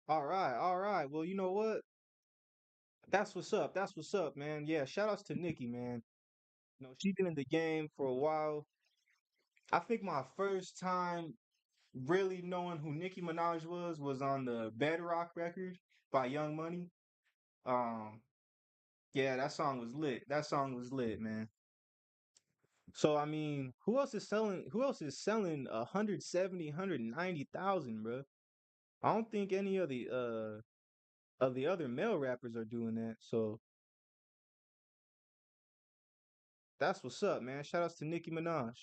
all right, all right. Well, you know what? That's what's up. That's what's up, man. Yeah, shout outs to Nicki, man. She's been in the game for a while. I think my first time really knowing who Nicki Minaj was on the Bedrock record by Young Money. Um, yeah, that song was lit. That song was lit, man. So I mean, who else is selling? Who else is selling 170, 190,000, bro? I don't think any of the other male rappers are doing that. So that's what's up, man. Shout outs to Nicki Minaj.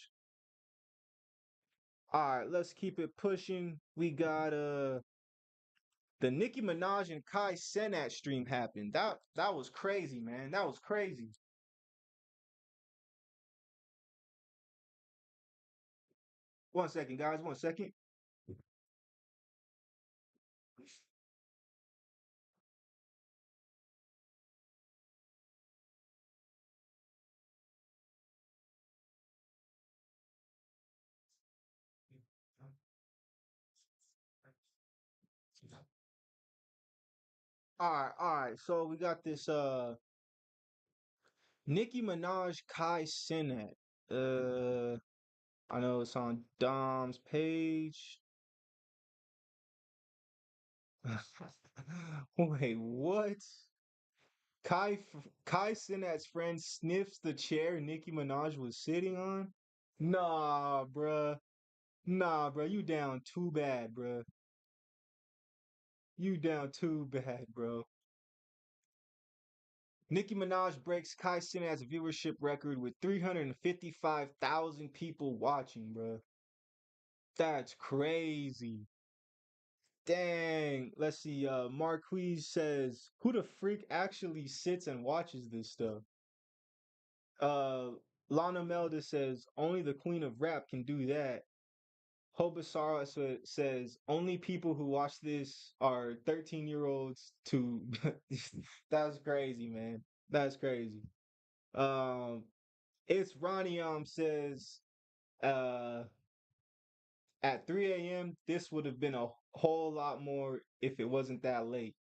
All right, let's keep it pushing. We got the Nicki Minaj and Kai Cenat stream happened. That was crazy, man. That was crazy. One second, guys. One second. All right. So we got this Nicki Minaj Kai Cenat. Uh I know it's on Dom's page. Wait, what? Kai Cenat's friend sniffs the chair Nicki Minaj was sitting on? Nah, bruh. Nah, bruh. You down too bad, bruh. You down too bad, bro. Nicki Minaj breaks Kai Cenat's viewership record with 355,000 people watching, bro. That's crazy. Dang. Let's see. Marquise says, "Who the freak actually sits and watches this stuff?" Uh, Lana Melda says, "Only the queen of rap can do that." Hobasara says only people who watch this are 13-year-olds to that's crazy, man. That's crazy. Um it's Ronnie says uh at 3 a.m. this would have been a whole lot more if it wasn't that late.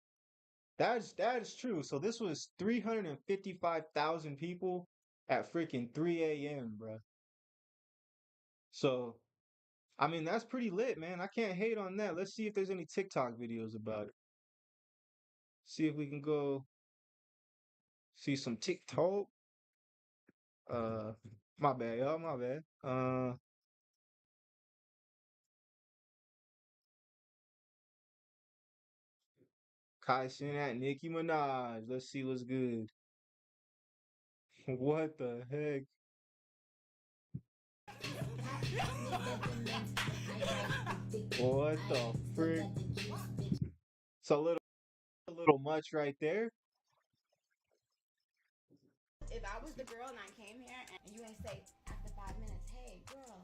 That is true. So this was 355,000 people at freaking 3 a.m., bro. So I mean that's pretty lit, man. I can't hate on that. Let's see if there's any TikTok videos about it. See if we can go see some TikTok. Uh, my bad, y'all. My bad. Kai Cenat, Nicki Minaj. Let's see what's good. What the heck? What the frick? It's a little much right there. If I was the girl and I came here and you ain't say after 5 minutes, hey girl,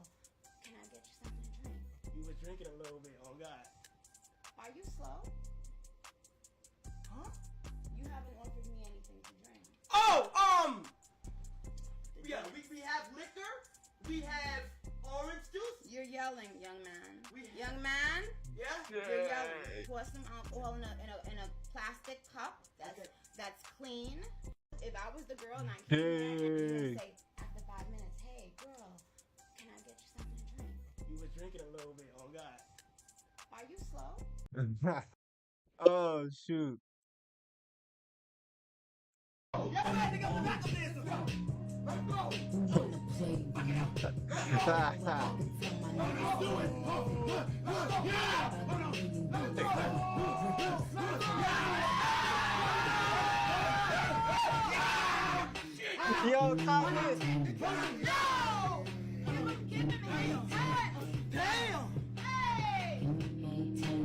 can I get you something to drink? You was drinking a little bit, oh God. Are you slow? Huh? You haven't offered me anything to drink. Oh, yeah, we have liquor, we have orange juice. You're yelling, young man. Young man, Yeah? you're yelling. Pour some alcohol in a plastic cup that's clean. If I was the girl and I came here and you ain't say after 5 minutes, hey girl, can I get you something to drink? You was drinking a little bit, oh God. Are you slow? Oh shoot. Yo, top it.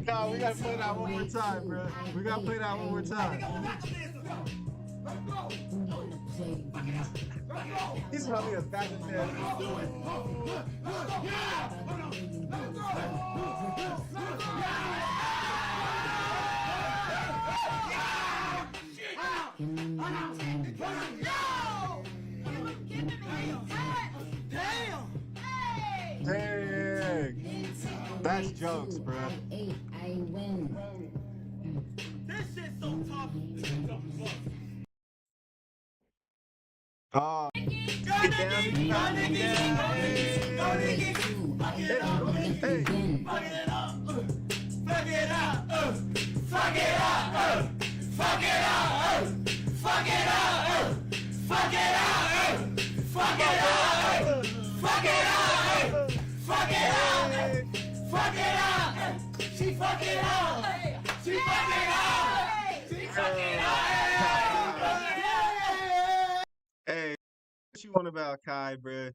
No, we gotta play that one more time, bro. We gotta play that one more time. He's probably a back of there. Dang. That's jokes, bro. This shit's so tough. Oh. Get down, get down, get down. Hey. Fuck it up. Fuck it up. Fuck it up. Fuck it up. Fuck it up. Fuck it up. Fuck it up. Fuck it up. Fuck it up. Fuck it up. She fuck it up. She fuck it up. She fuck it up. Hey, what you want about Kai, bro?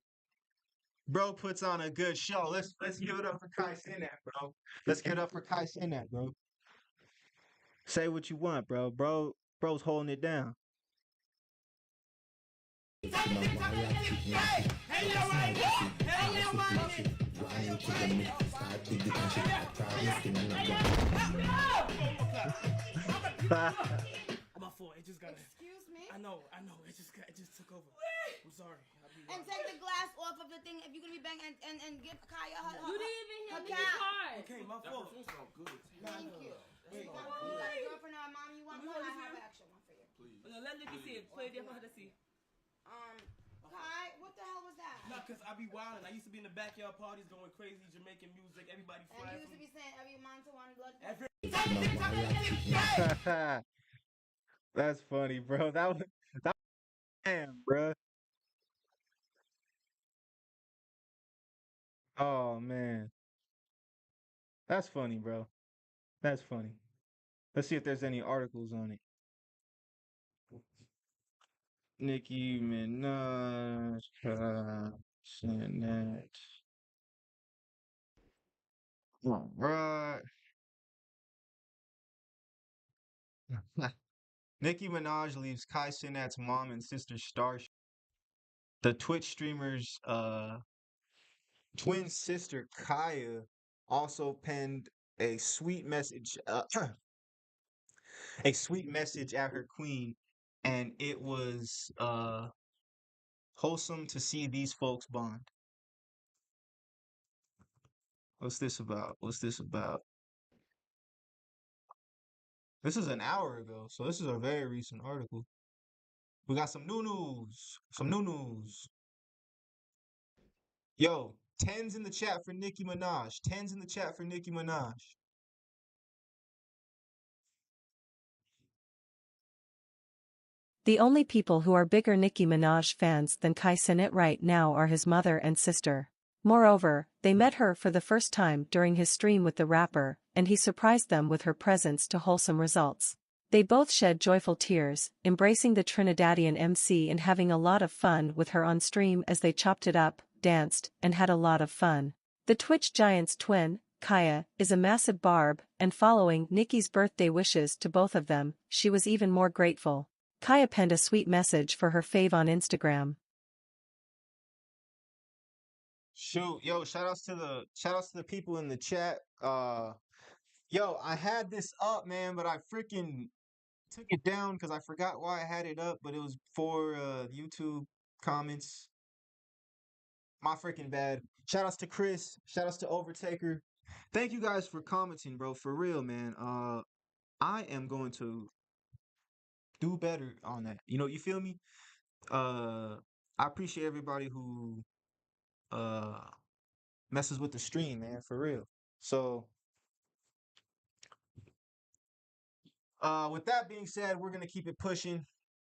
Bro puts on a good show. Let's give it up for Kai Cenat, bro. Let's give it up for Kai Cenat, bro. Say what you want, bro. Bro's holding it down. My fault. It just got. Excuse me? I know. It just took over. I'm sorry. And take the glass off of the thing if you're gonna be banging and give Kaya her. You didn't even hear her me cap. card. Okay, my fault. Thank you. You got a girlfriend or a mom you want one? I have an extra one for you. Let Nicki see it. Play it there for her to see. Kai, what the hell was that? Nah, cause I be wildin'. I used to be in the backyard parties going crazy, Jamaican music, everybody And flying. you used to be saying every man to one blood. That's funny, bro. That was damn, bro. Oh man. That's funny, bro. That's funny. Let's see if there's any articles on it. Nicki Minaj, Cenat. All right. Nicki Minaj leaves Kai Cenat's mom and sister star. The Twitch streamer's twin sister Kaya also penned a sweet message, a sweet message at her queen, and it was wholesome to see these folks bond. What's this about? What's this about? This is an hour ago, so this is a very recent article. We got some new news. Some new news. Yo, tens in the chat for Nicki Minaj. Tens in the chat for Nicki Minaj. The only people who are bigger Nicki Minaj fans than Cenat right now are his mother and sister. Moreover, they met her for the first time during his stream with the rapper, and he surprised them with her presence to wholesome results. They both shed joyful tears, embracing the Trinidadian MC and having a lot of fun with her on stream as they chopped it up, danced, and had a lot of fun. The Twitch giant's twin, Kaya, is a massive barb, and following Nicki's birthday wishes to both of them, she was even more grateful. Kaya penned a sweet message for her fave on Instagram. Shoot, yo, shout outs to the people in the chat. Yo, I had this up, man, but I freaking took it down because I forgot why I had it up, but it was for YouTube comments. My freaking bad. Shout outs to Chris. Shout outs to Overtaker. Thank you guys for commenting, bro. For real, man. I am going to do better on that. You feel me? I appreciate everybody who uh messes with the stream, man, for real. So, with that being said, we're gonna keep it pushing.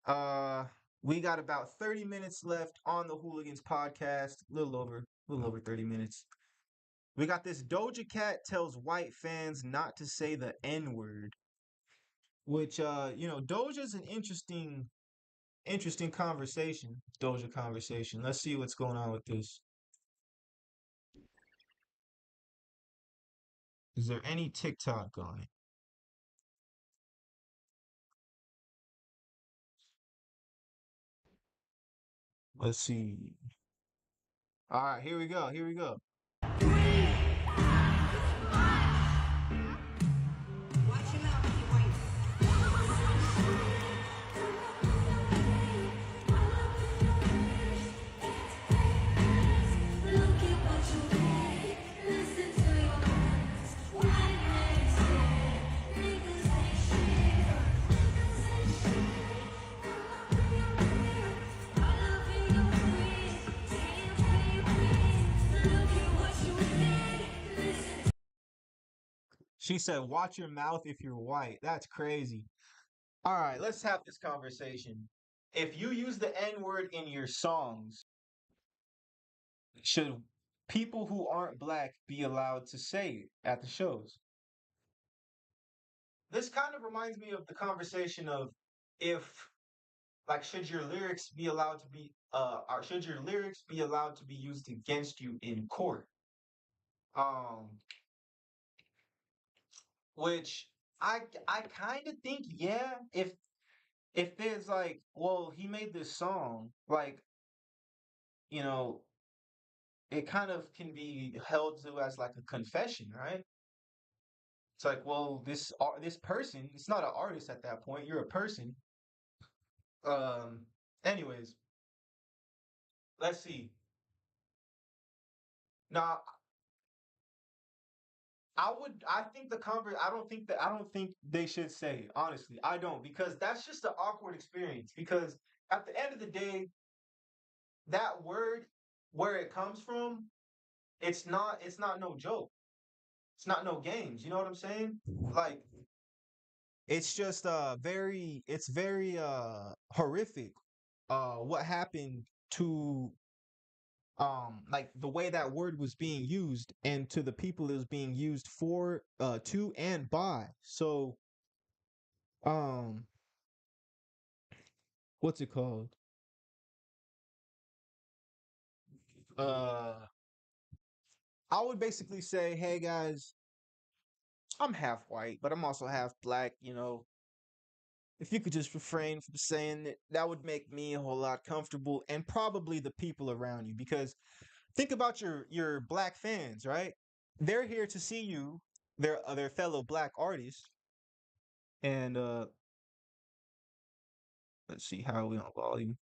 Uh, we got about 30 minutes left on the Hooligans podcast. A little over 30 minutes. We got this Doja Cat tells white fans not to say the N-word, which Doja's an interesting conversation. Doja conversation. Let's see what's going on with this. Is there any TikTok on it? Let's see. All right, here we go. Here we go. She said, "Watch your mouth if you're white." That's crazy. All right, let's have this conversation. If you use the N-word in your songs, should people who aren't black be allowed to say it at the shows? This kind of reminds me of the conversation of if, like, should your lyrics be allowed to be, or should your lyrics be allowed to be used against you in court? Um, which I kind of think, yeah, if there's like, well, he made this song, like, you know, it kind of can be held to as like a confession, right? It's like, well, this person, it's not an artist at that point. You're a person. Um. Anyways, let's see. Now, I think I don't think they should say it, honestly. I don't, because that's just an awkward experience. Because at the end of the day, that word, where it comes from, it's not no joke. It's not no games. You know what I'm saying? Like, it's just it's very horrific what happened to like the way that word was being used and to the people it was being used for, to and by. So um what's it called? uh I would basically say, hey guys, I'm half white, but I'm also half black. If you could just refrain from saying it, that would make me a whole lot comfortable, and probably the people around you. Because think about your black fans, right? they're here to see you, their fellow black artists, and let's see how are we on volume.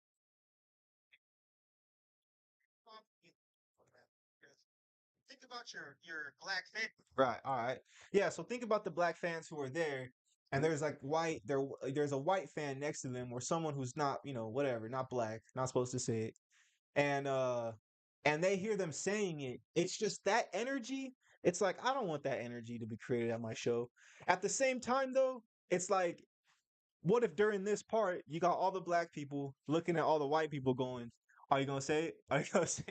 Think about your black fans. Right. All right. Yeah. So think about the black fans who are there, and there's like there's a white fan next to them, or someone who's not, whatever, not black, not supposed to say it, and they hear them saying it. It's just that energy. It's like I don't want that energy to be created at my show. At the same time, though, it's like what if during this part you got all the black people looking at all the white people going, "Are you gonna say it? Are you gonna say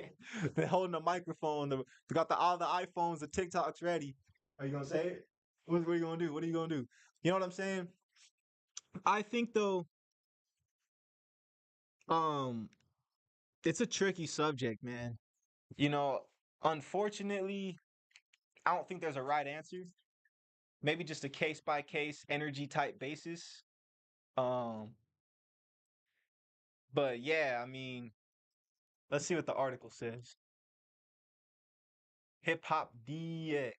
it?" They're holding the microphone. They got all the iPhones, the TikToks ready. Are you gonna say it? What are you gonna do? What are you gonna do? You know what I'm saying? I think though, um, it's a tricky subject, man. You know, unfortunately, I don't think there's a right answer. Maybe just a case by case energy type basis. Um, but yeah, I mean, let's see what the article says. Hip Hop DX.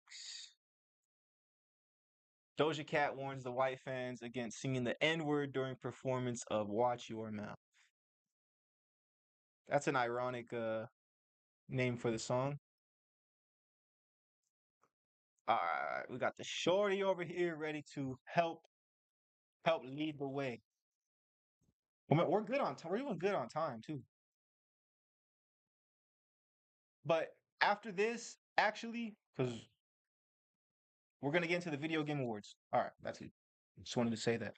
Doja Cat warns the white fans against singing the N-word during performance of Watch Your Mouth. That's an ironic name for the song. All right, we got the shorty over here ready to help lead the way. We're good on time. We're doing good on time too. But after this, actually, because we're gonna get into the video game awards. All right, that's it. Just wanted to say that.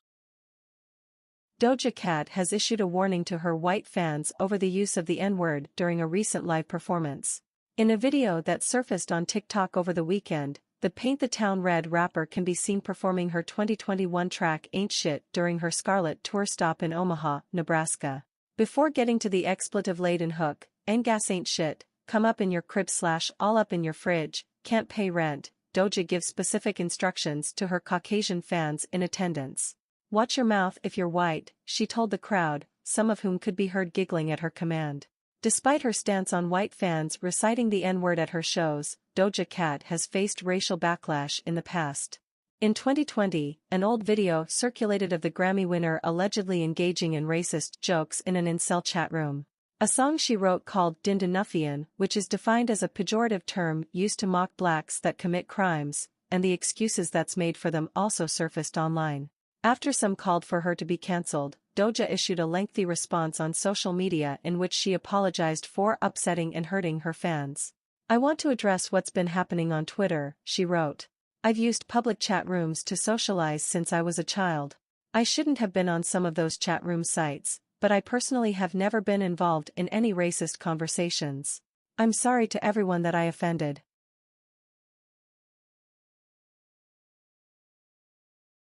Doja Cat has issued a warning to her white fans over the use of the N-word during a recent live performance. In a video that surfaced on TikTok over the weekend, the Paint the Town Red rapper can be seen performing her 2021 track Ain't Shit during her Scarlet tour stop in Omaha, Nebraska. Before getting to the expletive-laden hook, "Gas ain't shit, come up in your crib / all up in your fridge, can't pay rent," Doja gives specific instructions to her Caucasian fans in attendance. "Watch your mouth if you're white," she told the crowd, some of whom could be heard giggling at her command. Despite her stance on white fans reciting the N-word at her shows, Doja Cat has faced racial backlash in the past. In 2020, an old video circulated of the Grammy winner allegedly engaging in racist jokes in an incel chat room. A song she wrote called Dindanufian, which is defined as a pejorative term used to mock blacks that commit crimes, and the excuses that's made for them also surfaced online. After some called for her to be cancelled, Doja issued a lengthy response on social media in which she apologized for upsetting and hurting her fans. "I want to address what's been happening on Twitter," she wrote. "I've used public chat rooms to socialize since I was a child. I shouldn't have been on some of those chat room sites, but I personally have never been involved in any racist conversations. I'm sorry to everyone that I offended."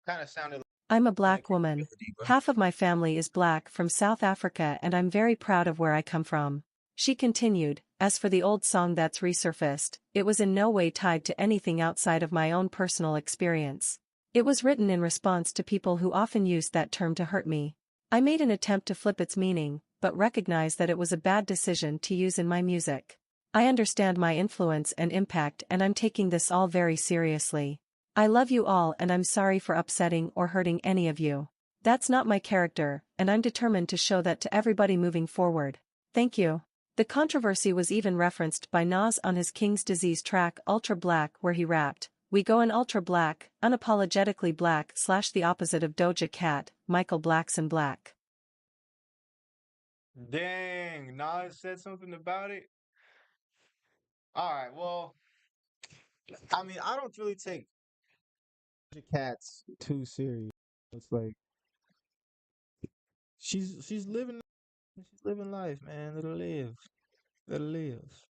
Kind of sounded "I'm a black woman. Half of my family is black from South Africa and I'm very proud of where I come from." She continued, "As for the old song that's resurfaced, it was in no way tied to anything outside of my own personal experience. It was written in response to people who often used that term to hurt me. I made an attempt to flip its meaning, but recognized that it was a bad decision to use in my music. I understand my influence and impact and I'm taking this all very seriously. I love you all and I'm sorry for upsetting or hurting any of you. That's not my character, and I'm determined to show that to everybody moving forward. Thank you." The controversy was even referenced by Nas on his King's Disease track Ultra Black, where he rapped, "We go in ultra black, unapologetically black / the opposite of Doja Cat, Michael Blackson Black." Dang, Nas said something about it. All right, well, I mean, I don't really take Doja Cat's too serious. It's like she's living life, man. Let her live. Let her live.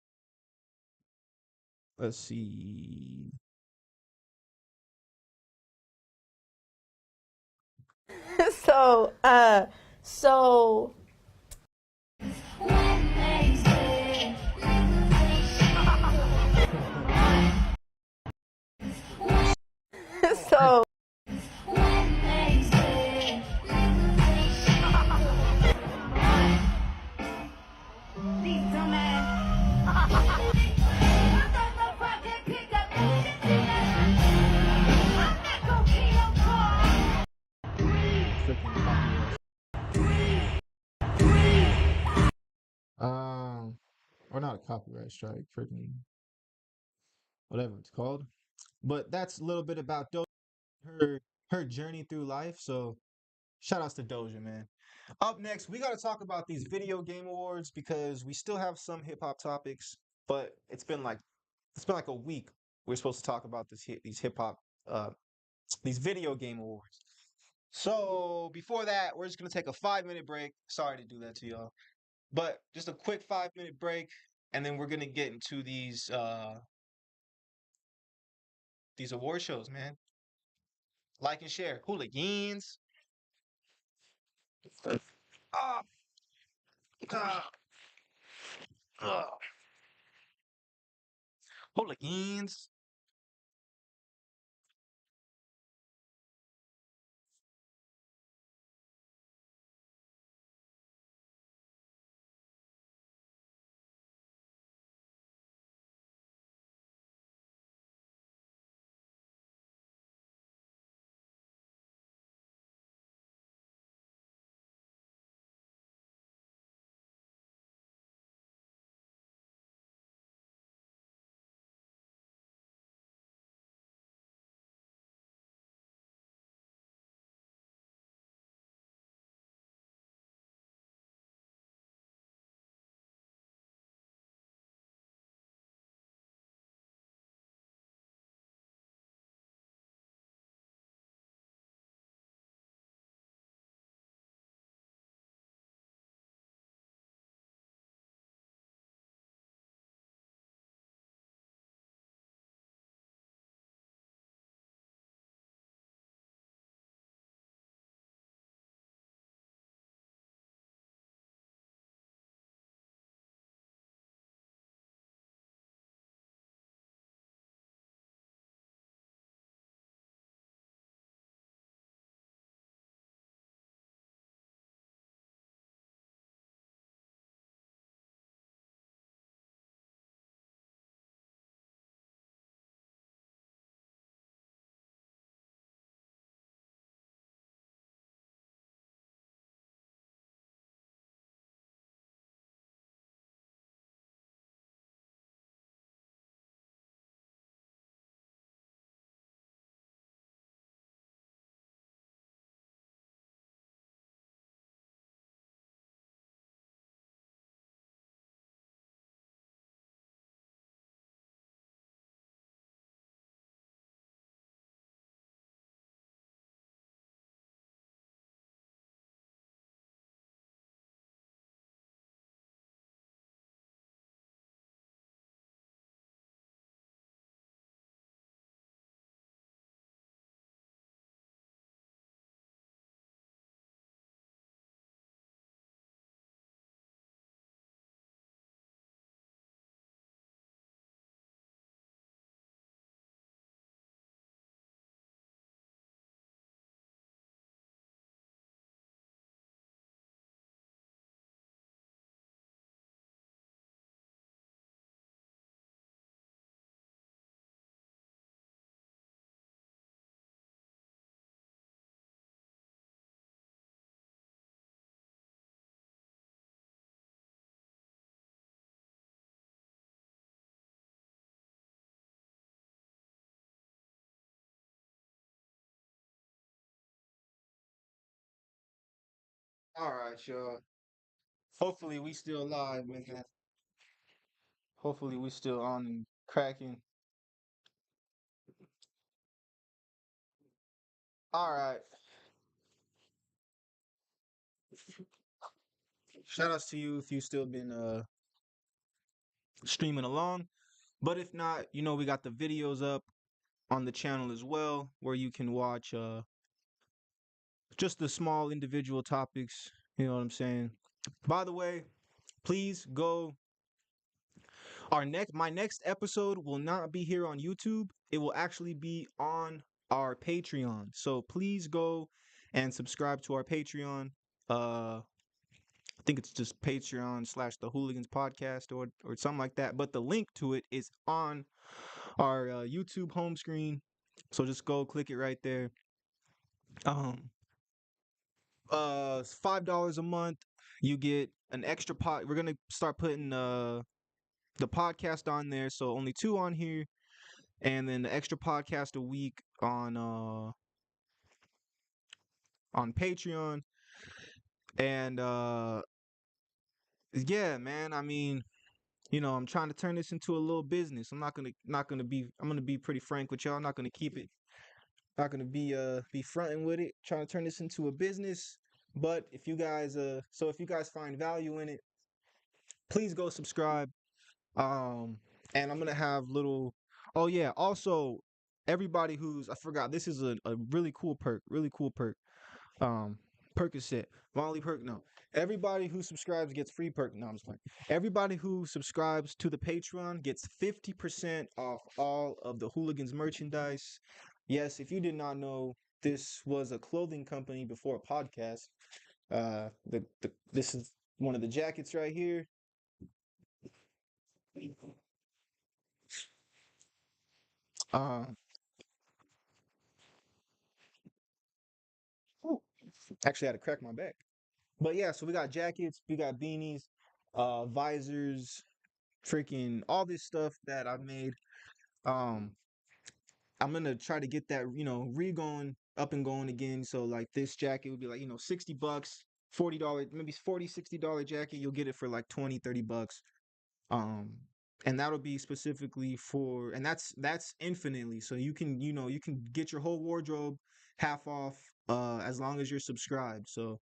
Let's see. so so so Um, or not a copyright strike, freaking whatever it's called. But that's a little bit about her her journey through life. So shout outs to Doja, man. Up next, we got to talk about these video game awards because we still have some hip hop topics, but it's been like a week. We're supposed to talk about these hip hop uh these video game awards. So before that, we're just gonna take a 5 minute break. Sorry to do that to y'all, but just a quick 5 minute break, and then we're gonna get into these award shows, man. Like and share. Hooligans. Ah, ah, ah. Hooligans. All right, y'all. Hopefully we still live, man. Hopefully we still on and cracking. All right. Shout outs to you if you still been streaming along. But if not, we got the videos up on the channel as well where you can watch just the small individual topics, you know what I'm saying? By the way, please go my next episode will not be here on YouTube. It will actually be on our Patreon. So please go and subscribe to our Patreon. I think it's just Patreon/the Hooligans Podcast or something like that. But the link to it is on our YouTube home screen. So just go click it right there. It's $5 a month. You get an extra pod. We're gonna start putting the podcast on there, so only two on here, and then the extra podcast a week on Patreon. And yeah, man. I mean, I'm trying to turn this into a little business. I'm gonna be pretty frank with y'all. I'm not gonna keep it not gonna be fronting with it. Trying to turn this into a business. But if you guys find value in it, please go subscribe. Um, and I'm gonna have little. Oh yeah, also everybody who's I forgot this is a really cool perk, really cool perk. Um, Percocet, Molly perk. No, everybody who subscribes gets free perk. No, I'm just playing. Everybody who subscribes to the Patreon gets 50% off all of the Hooligans merchandise. Yes, if you did not know, this was a clothing company before a podcast. This is one of the jackets right here. Uh, ooh, actually, I had to crack my back. But yeah, so we got jackets, we got beanies, visors, freaking all this stuff that I've made. Um, I'm gonna try to get that, re-going up and going again. So like this jacket would be like, $60, $40, maybe 40, $60 jacket. You'll get it for like 20, $30. Um, and that'll be specifically for, and that's infinitely. So you can get your whole wardrobe half off, as long as you're subscribed. So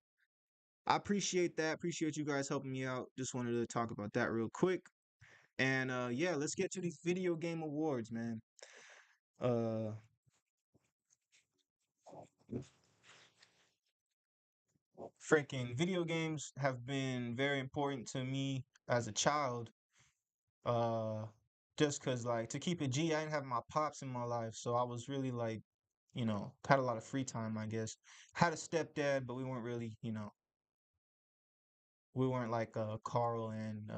I appreciate that. Appreciate you guys helping me out. Just wanted to talk about that real quick. And yeah, let's get to these video game awards, man. Uh Freaking video games have been very important to me as a child. Uh just cuz like to keep it G, I didn't have my pops in my life, so I was really like, had a lot of free time, I guess. Had a stepdad, but we weren't really, we weren't like Carl and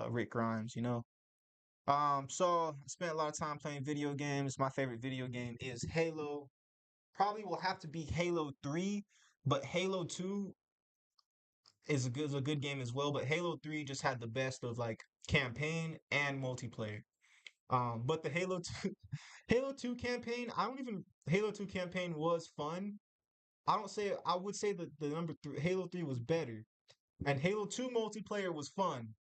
Rick Grimes, So I spent a lot of time playing video games. My favorite video game is Halo. Probably will have to be Halo 3, but Halo 2 is a good game as well. But Halo 3 just had the best of like campaign and multiplayer. But the Halo 2 Halo 2 campaign, I don't even Halo 2 campaign was fun. I would say that the number three Halo 3 was better. And Halo 2 multiplayer was fun.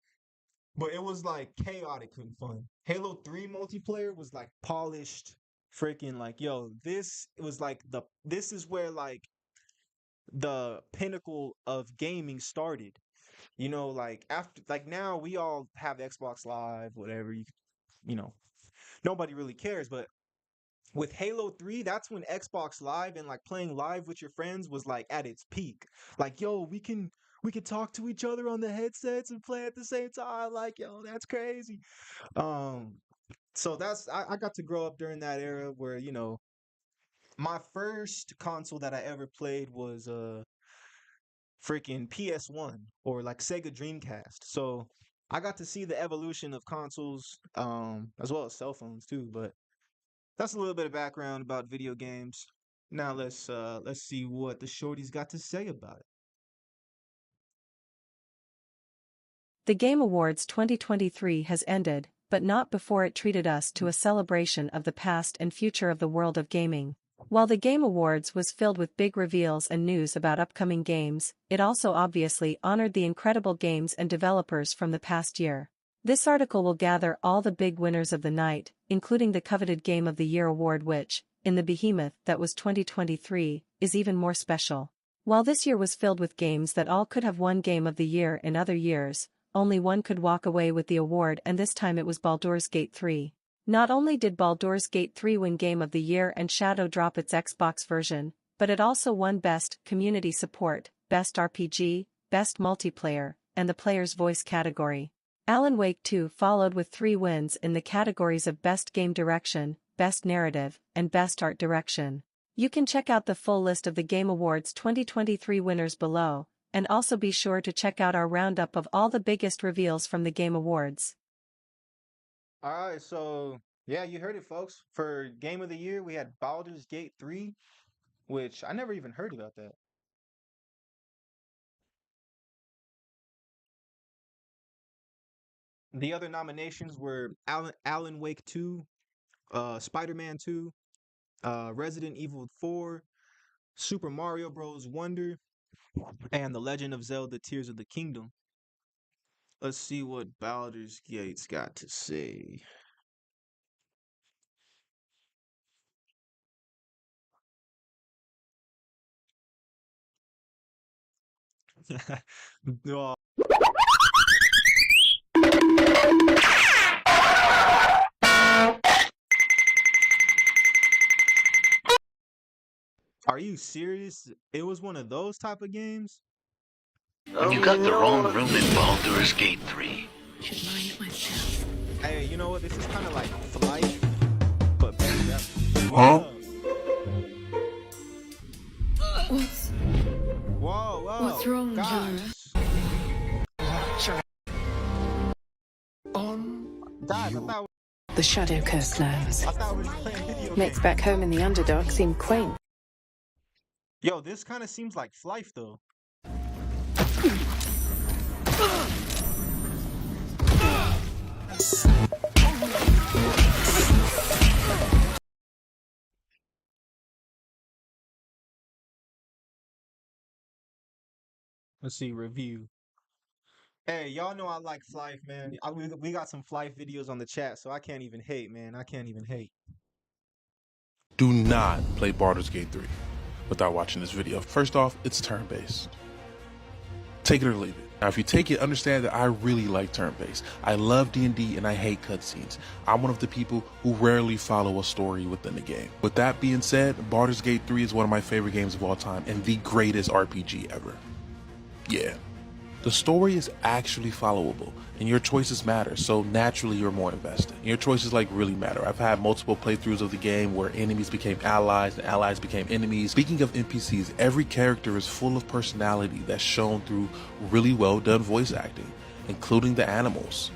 But it was like chaotic and fun. Halo 3 multiplayer was like polished, freaking like, yo, this is where like the pinnacle of gaming started. Like after like now we all have Xbox Live, whatever, you know, nobody really cares, but with Halo 3, that's when Xbox Live and like playing live with your friends was like at its peak. Like, yo, we can talk to each other on the headsets and play at the same time. Like, yo, that's crazy. Um, so I got to grow up during that era where, my first console that I ever played was freaking PS1 or like Sega Dreamcast. So I got to see the evolution of consoles, as well as cell phones too. But that's a little bit of background about video games. Now let's see what the shorties got to say about it. The Game Awards 2023 has ended, but not before it treated us to a celebration of the past and future of the world of gaming. While the Game Awards was filled with big reveals and news about upcoming games, it also obviously honored the incredible games and developers from the past year. This article will gather all the big winners of the night, including the coveted Game of the Year award which, in the behemoth that was 2023, is even more special. While this year was filled with games that all could have won Game of the Year in other years, only one could walk away with the award, and this time it was Baldur's Gate 3. Not only did Baldur's Gate 3 win Game of the Year and Shadow drop its Xbox version, but it also won Best Community Support, Best RPG, Best Multiplayer, and the Player's Voice category. Alan Wake 2 followed with 3 wins in the categories of Best Game Direction, Best Narrative, and Best Art Direction. You can check out the full list of the Game Awards 2023 winners below, and also be sure to check out our roundup of all the biggest reveals from the Game Awards. All right, so yeah, you heard it, folks. For Game of the Year, we had Baldur's Gate 3, which I never even heard about that. The other nominations were Alan Wake 2, Spider-Man 2, Resident Evil 4, Super Mario Bros. Wonder, and The Legend of Zelda: Tears of the Kingdom. Let's see what Baldur's Gate's got to say. Oh, are you serious? It was one of those type of games? You got the wrong room in Baldur's Gate 3. Should mind myself. Hey, you know what? This is kind of like Flight, but better. Huh? Whoa, whoa. What's wrong, guys? Guys, The Shadow Curse lands. I thought we were playing video Makes games. back home in the Underdark seem quaint. Yo, this kind of seems like Flife though. Let's see, review. Hey, y'all know I like Flife, man. We got some Flife videos on the chat, so I can't even hate, man. I can't even hate. Do not play Baldur's Gate 3 without watching this video. First off, it's turn-based. Take it or leave it. Now, if you take it, understand that I really like turn-based. I love D&D and I hate cutscenes. I'm one of the people who rarely follow a story within the game. With that being said, Baldur's Gate 3 is one of my favorite games of all time and the greatest RPG ever. Yeah. The story is actually followable, and your choices matter, so naturally you're more invested. Your choices really matter. I've had multiple playthroughs of the game where enemies became allies and allies became enemies. Speaking of NPCs, every character is full of personality that's shown through really well done voice acting, including the animals.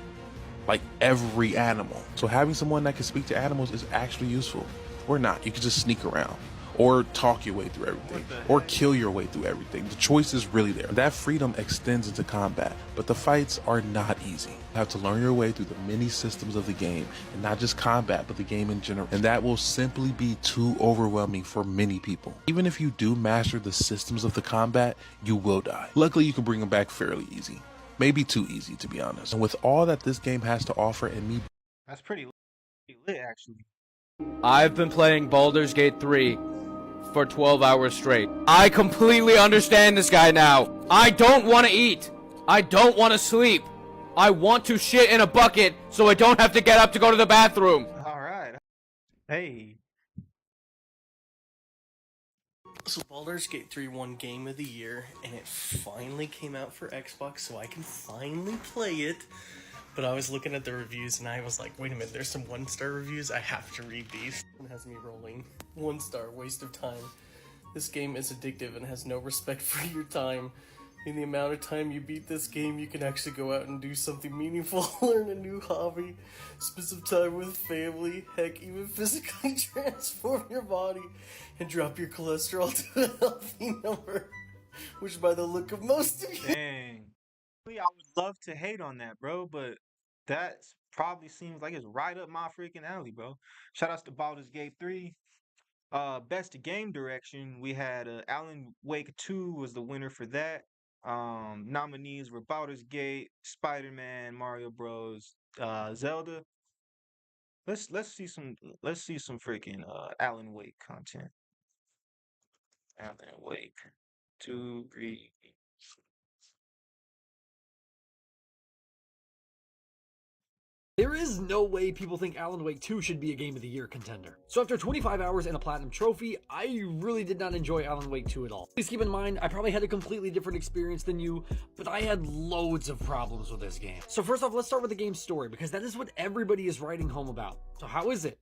Like every animal. So having someone that can speak to animals is actually useful. Or not, you can just sneak around. Or talk your way through everything, or kill your way through everything. The choice is really there. That freedom extends into combat, but the fights are not easy. You have to learn your way through the many systems of the game, and not just combat, but the game in general. And that will simply be too overwhelming for many people. Even if you do master the systems of the combat, you will die. Luckily, you can bring them back fairly easy. Maybe too easy, to be honest. And with all that this game has to offer, and me... That's pretty lit, actually. I've been playing Baldur's Gate 3 for 12 hours straight. I completely understand this guy now. I don't want to eat. I don't want to sleep. I want to shit in a bucket so I don't have to get up to go to the bathroom. Alright. Hey. So Baldur's Gate 3 won Game of the Year, and it finally came out for Xbox, so I can finally play it. But I was looking at the reviews, and I was like, wait a minute, there's some 1-star reviews? I have to read these. It has me rolling. 1 star, waste of time. This game is addictive and has no respect for your time. In the amount of time you beat this game, you can actually go out and do something meaningful, learn a new hobby, spend some time with family, heck, even physically transform your body, and drop your cholesterol to a healthy number. Which by the look of most of you... Dang. I would love to hate on that, bro, but that probably seems like it's right up my freaking alley, bro. Shout outs to Baldur's Gate 3. Best game direction, we had Alan Wake 2 was the winner for that. Nominees were Baldur's Gate, Spider-Man, Mario Bros, Zelda. Let's see some freaking Alan Wake content. Alan Wake 2, 3. There is no way people think Alan Wake 2 should be a Game of the Year contender. So after 25 hours and a Platinum Trophy, I really did not enjoy Alan Wake 2 at all. Please keep in mind, I probably had a completely different experience than you, but I had loads of problems with this game. So first off, let's start with the game's story, because that is what everybody is writing home about. So how is it?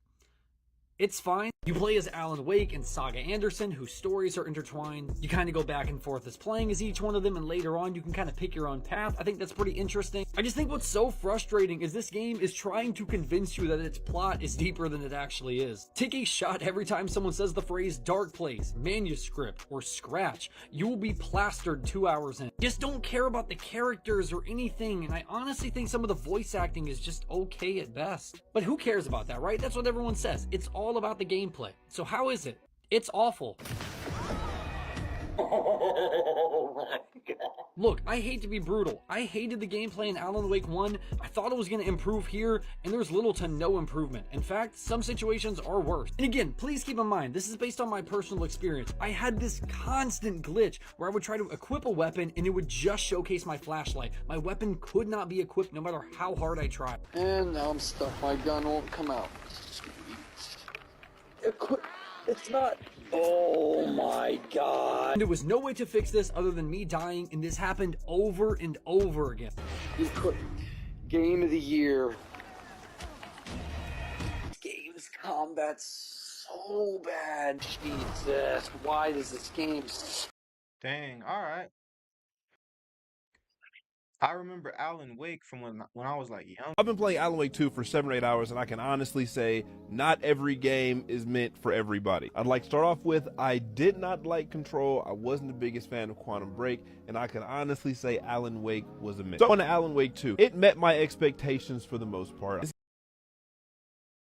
It's fine. You play as Alan Wake and Saga Anderson, whose stories are intertwined. You kind of go back and forth as playing as each one of them, and later on you can kind of pick your own path. I think that's pretty interesting. I just think what's so frustrating is this game is trying to convince you that its plot is deeper than it actually is. Take a shot every time someone says the phrase dark place, manuscript, or scratch. You will be plastered 2 hours in. Just don't care about the characters or anything, and I honestly think some of the voice acting is just okay at best. But who cares about that, right? That's what everyone says. It's all about the gameplay. So how is it? It's awful. Look, I hate to be brutal. I hated the gameplay in Alan Wake 1. I thought it was going to improve here, and there's little to no improvement. In fact, some situations are worse. And again, please keep in mind, this is based on my personal experience. I had this constant glitch where I would try to equip a weapon, and it would just showcase my flashlight. My weapon could not be equipped no matter how hard I tried. And now I'm stuck. My gun won't come out. It's not. Oh my god. And there was no way to fix this other than me dying, and this happened over and over again. Game of the year. This game's combat's so bad. Jesus, why does this game... Dang, alright. I remember Alan Wake from when I was like young. I've been playing Alan Wake 2 for 7 or 8 hours, and I can honestly say not every game is meant for everybody. I'd like to start off with, I did not like Control. I wasn't the biggest fan of Quantum Break, and I can honestly say Alan Wake was a miss. So on to Alan Wake 2, it met my expectations for the most part.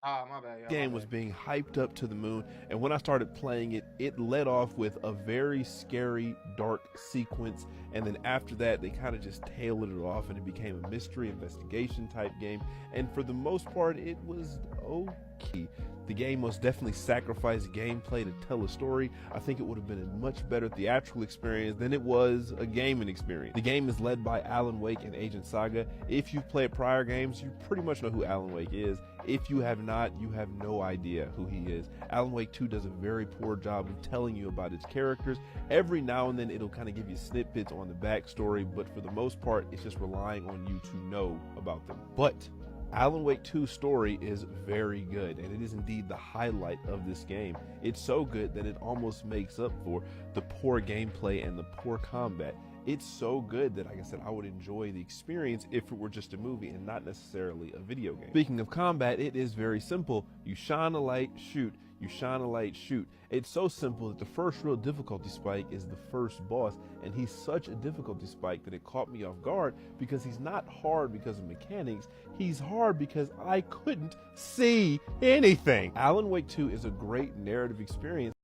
My bad. The game was being hyped up to the moon, and when I started playing it, it led off with a very scary, dark sequence, and then after that, they kind of just tailed it off, and it became a mystery investigation type game, and for the most part, it was okay. The game most definitely sacrificed gameplay to tell a story. I think it would have been a much better theatrical experience than it was a gaming experience. The game is led by Alan Wake and Agent Saga. If you've played prior games, you pretty much know who Alan Wake is. If you have not, you have no idea who he is. Alan Wake 2 does a very poor job of telling you about its characters. Every now and then it'll kind of give you snippets on the backstory, but for the most part, it's just relying on you to know about them. But Alan Wake 2's story is very good, and it is indeed the highlight of this game. It's so good that it almost makes up for the poor gameplay and the poor combat. It's so good that, like I said, I would enjoy the experience if it were just a movie and not necessarily a video game. Speaking of combat, it is very simple. You shine a light, shoot. You shine a light, shoot. It's so simple that the first real difficulty spike is the first boss, and he's such a difficulty spike that it caught me off guard because he's not hard because of mechanics. He's hard because I couldn't see anything. Alan Wake 2 is a great narrative experience.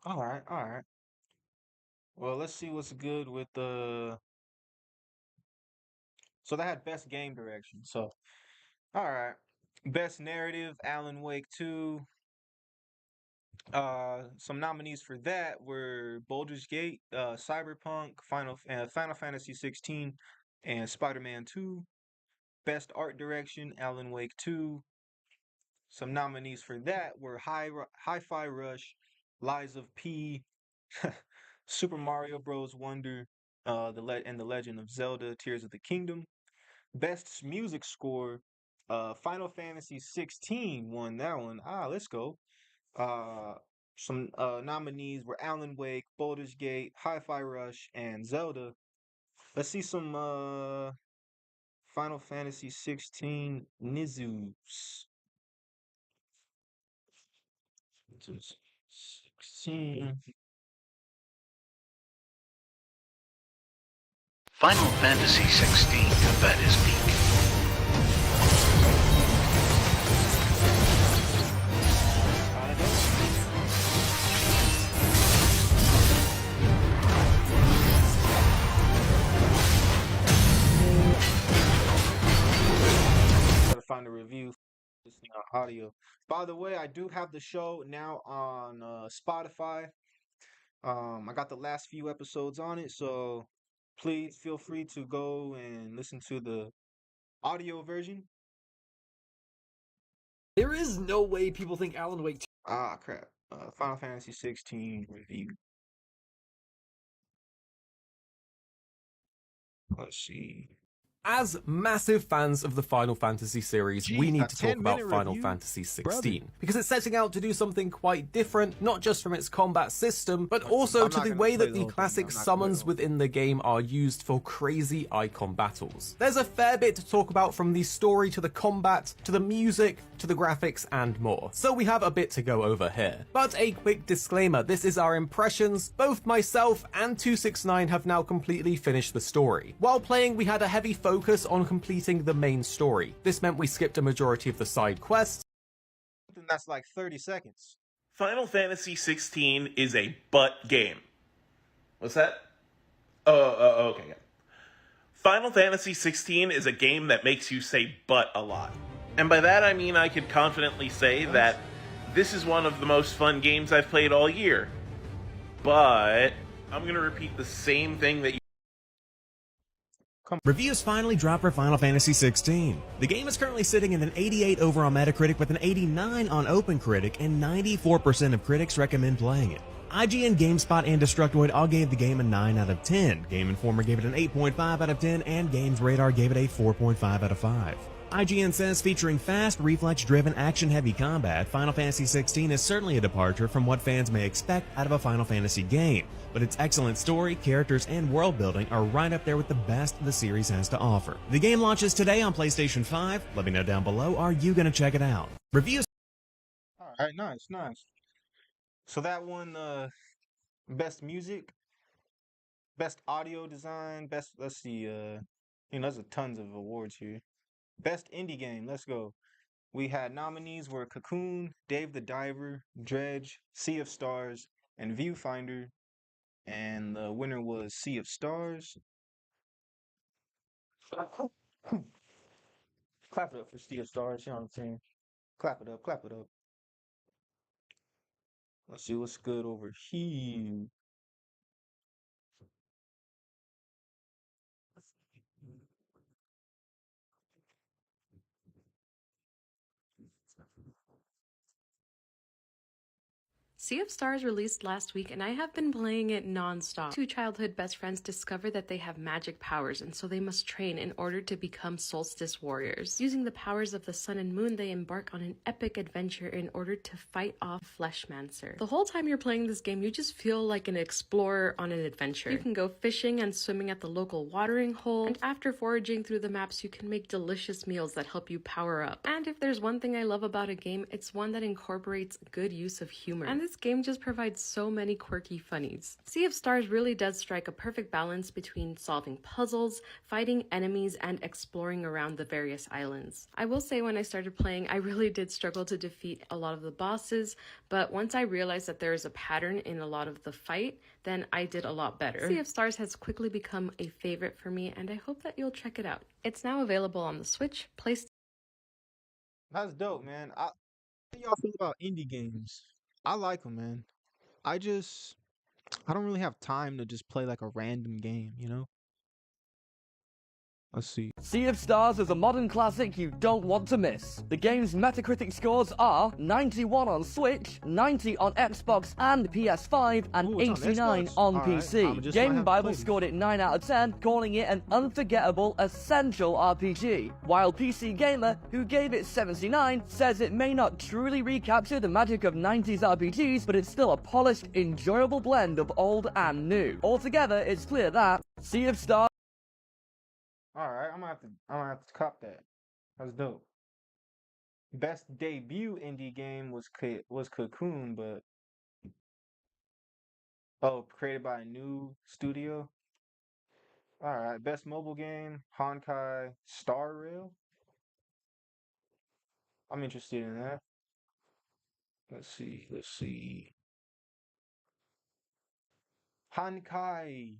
All right. Well, let's see what's good with the. So they had best game direction. So, all right, best narrative, Alan Wake 2. Some nominees for that were Baldur's Gate, Cyberpunk, Final Fantasy 16, and Spider-Man 2. Best art direction, Alan Wake 2. Some nominees for that were Hi-Fi Rush, Lies of P, Super Mario Bros. Wonder, and the Legend of Zelda: Tears of the Kingdom. Best music score, Final Fantasy 16 won that one. Let's go. Some nominees were Alan Wake, Baldur's Gate, Hi-Fi Rush, and Zelda. Let's see some Final Fantasy 16 Nizus. 16. Final Fantasy 16 at its peak. Gotta find a review. Listening on audio. By the way, I do have the show now on Spotify. I got the last few episodes on it, so please feel free to go and listen to the audio version. There is no way people think Alan Wake 2. Crap. Final Fantasy 16 review. Let's see. As massive fans of the Final Fantasy series, we Jeez, need a to talk 10-minute about Final review? Fantasy 16, Brother. because it's setting out to do something quite different, not just from its combat system, but also I'm to not the gonna way play that the the whole thing. classic I'm not gonna play the summons whole within the game are used for crazy icon battles. There's a fair bit to talk about, from the story to the combat, to the music, to the graphics, and more. So we have a bit to go over here. But a quick disclaimer, this is our impressions. Both myself and 269 have now completely finished the story. While playing, we had a heavy focus on completing the main story. This meant we skipped a majority of the side quests. That's like 30 seconds. Final Fantasy 16 is a butt game. What's that? Okay. Yeah. Final Fantasy 16 is a game that makes you say butt a lot. And by that I mean I could confidently say that this is one of the most fun games I've played all year. But I'm going to repeat the same thing that you... Reviews finally dropped for Final Fantasy XVI. The game is currently sitting at an 88 over on Metacritic with an 89 on OpenCritic, and 94% of critics recommend playing it. IGN, GameSpot, and Destructoid all gave the game a 9 out of 10. Game Informer gave it an 8.5 out of 10, and GamesRadar gave it a 4.5 out of 5. IGN says, featuring fast, reflex-driven, action-heavy combat, Final Fantasy XVI is certainly a departure from what fans may expect out of a Final Fantasy game, but its excellent story, characters, and world-building are right up there with the best the series has to offer. The game launches today on PlayStation 5. Let me know down below, are you going to check it out? Reviews... Alright, nice. So that one, best music, best audio design, best, let's see, there's tons of awards here. Best indie game, let's go. We had nominees were Cocoon, Dave the Diver, Dredge, Sea of Stars, and Viewfinder. And the winner was Sea of Stars. Clap it up for Sea of Stars, you know what I'm saying? Clap it up. Let's see what's good over here. Sea of Stars released last week, and I have been playing it non-stop. Two childhood best friends discover that they have magic powers, and so they must train in order to become solstice warriors. Using the powers of the sun and moon, they embark on an epic adventure in order to fight off Fleshmancer. The whole time you're playing this game, you just feel like an explorer on an adventure. You can go fishing and swimming at the local watering hole, and after foraging through the maps, you can make delicious meals that help you power up. And if there's one thing I love about a game, it's one that incorporates good use of humor. And this game just provides so many quirky funnies. Sea of Stars really does strike a perfect balance between solving puzzles, fighting enemies, and exploring around the various islands. I will say when I started playing, I really did struggle to defeat a lot of the bosses, but once I realized that there is a pattern in a lot of the fight, then I did a lot better. Sea of Stars has quickly become a favorite for me, and I hope that you'll check it out. It's now available on the Switch, PlayStation. That's dope, man. How do y'all feel about indie games? I like them, man. I don't really have time to just play like a random game, you know? Let's see. Sea of Stars is a modern classic you don't want to miss. The game's Metacritic scores are 91 on Switch, 90 on Xbox and PS5, and Ooh, it's on 89 Xbox? on Alright, I'ma PC. just might Game have to Bible play this. scored it 9 out of 10, calling it an unforgettable, essential RPG. While PC Gamer, who gave it 79, says it may not truly recapture the magic of 90s RPGs, but it's still a polished, enjoyable blend of old and new. Altogether, it's clear that Sea of Stars. Alright, I'm gonna have to cop that. That's dope. Best debut indie game was Cocoon, but created by a new studio. Alright, best mobile game, Honkai Star Rail. I'm interested in that. Let's see. Honkai.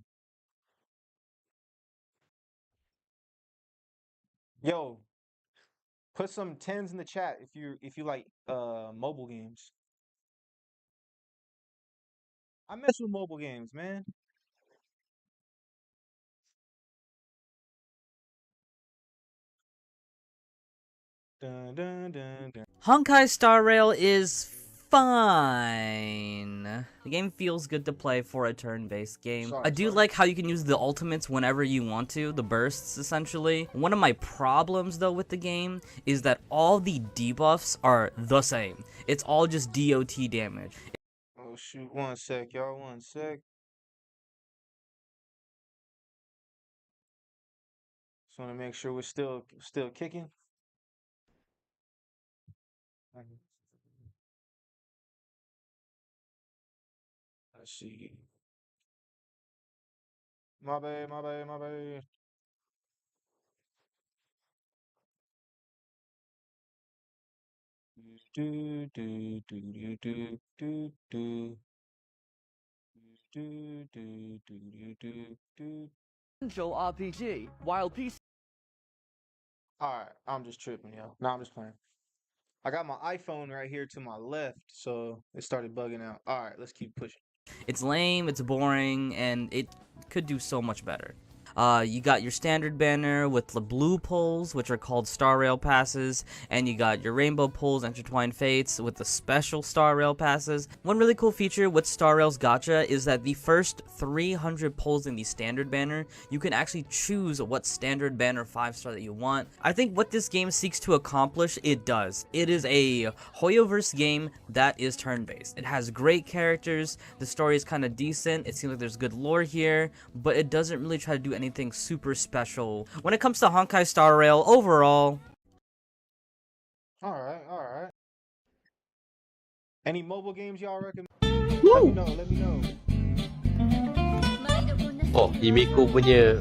Yo, put some tens in the chat if you like mobile games. I mess with mobile games, man. Dun, dun, dun, dun. Honkai Star Rail is fine. The game feels good to play for a turn-based game. I do like how you can use the ultimates whenever you want to, the bursts essentially. One of my problems though with the game is that all the debuffs are the same. It's all just DOT damage. Oh shoot, one sec, y'all, one sec. Just want to make sure we're still kicking. Let's see. My bad, my bad, my bad. Do do do do do do do do do do do do. RPG, while PC. Alright, I'm just tripping, yo. No, I'm just playing. I got my iPhone right here to my left, so it started bugging out. Alright, let's keep pushing. It's lame, it's boring, and it could do so much better. You got your standard banner with the blue poles, which are called Star Rail passes, and you got your rainbow poles, Intertwined Fates, with the special Star Rail passes. One really cool feature with Star Rail's gacha is that the first 300 poles in the standard banner, you can actually choose what standard banner 5-star that you want. I think what this game seeks to accomplish, it does. It is a Hoyoverse game that is turn-based. It has great characters, the story is kind of decent, it seems like there's good lore here, but it doesn't really try to do anything super special. When it comes to Honkai Star Rail, overall... Alright. Any mobile games y'all recommend? Woo! Let me know. Oh, ini ku punya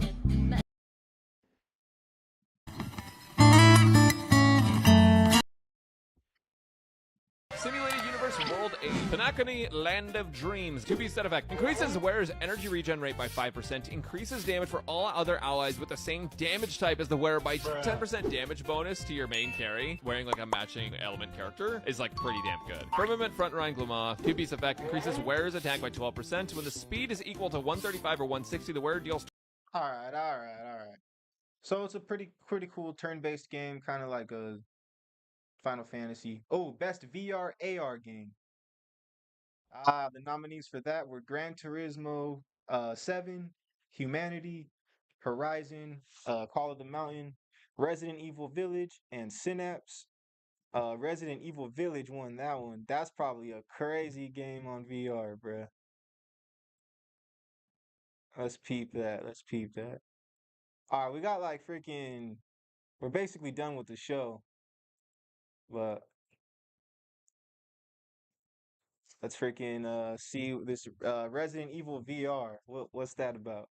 Simulated Universe World 8. Tanakani Land of Dreams. 2-piece set effect. Increases wearer's energy regen rate by 5%. Increases damage for all other allies with the same damage type as the wearer by 10% damage bonus to your main carry. Wearing like a matching element character is like pretty damn good. Firmament Front Ryan Gluma. 2-piece effect. Increases wearer's attack by 12%. When the speed is equal to 135 or 160, the wearer deals... Alright. So it's a pretty cool turn-based game, kind of like a Final Fantasy. Oh, best VR AR game. The nominees for that were Gran Turismo 7, Humanity, Horizon, Call of the Mountain, Resident Evil Village, and Synapse. Resident Evil Village won that one. That's probably a crazy game on VR, bruh. Let's peep that. Alright, we got like freaking... We're basically done with the show. But let's freaking see this Resident Evil VR. What's that about?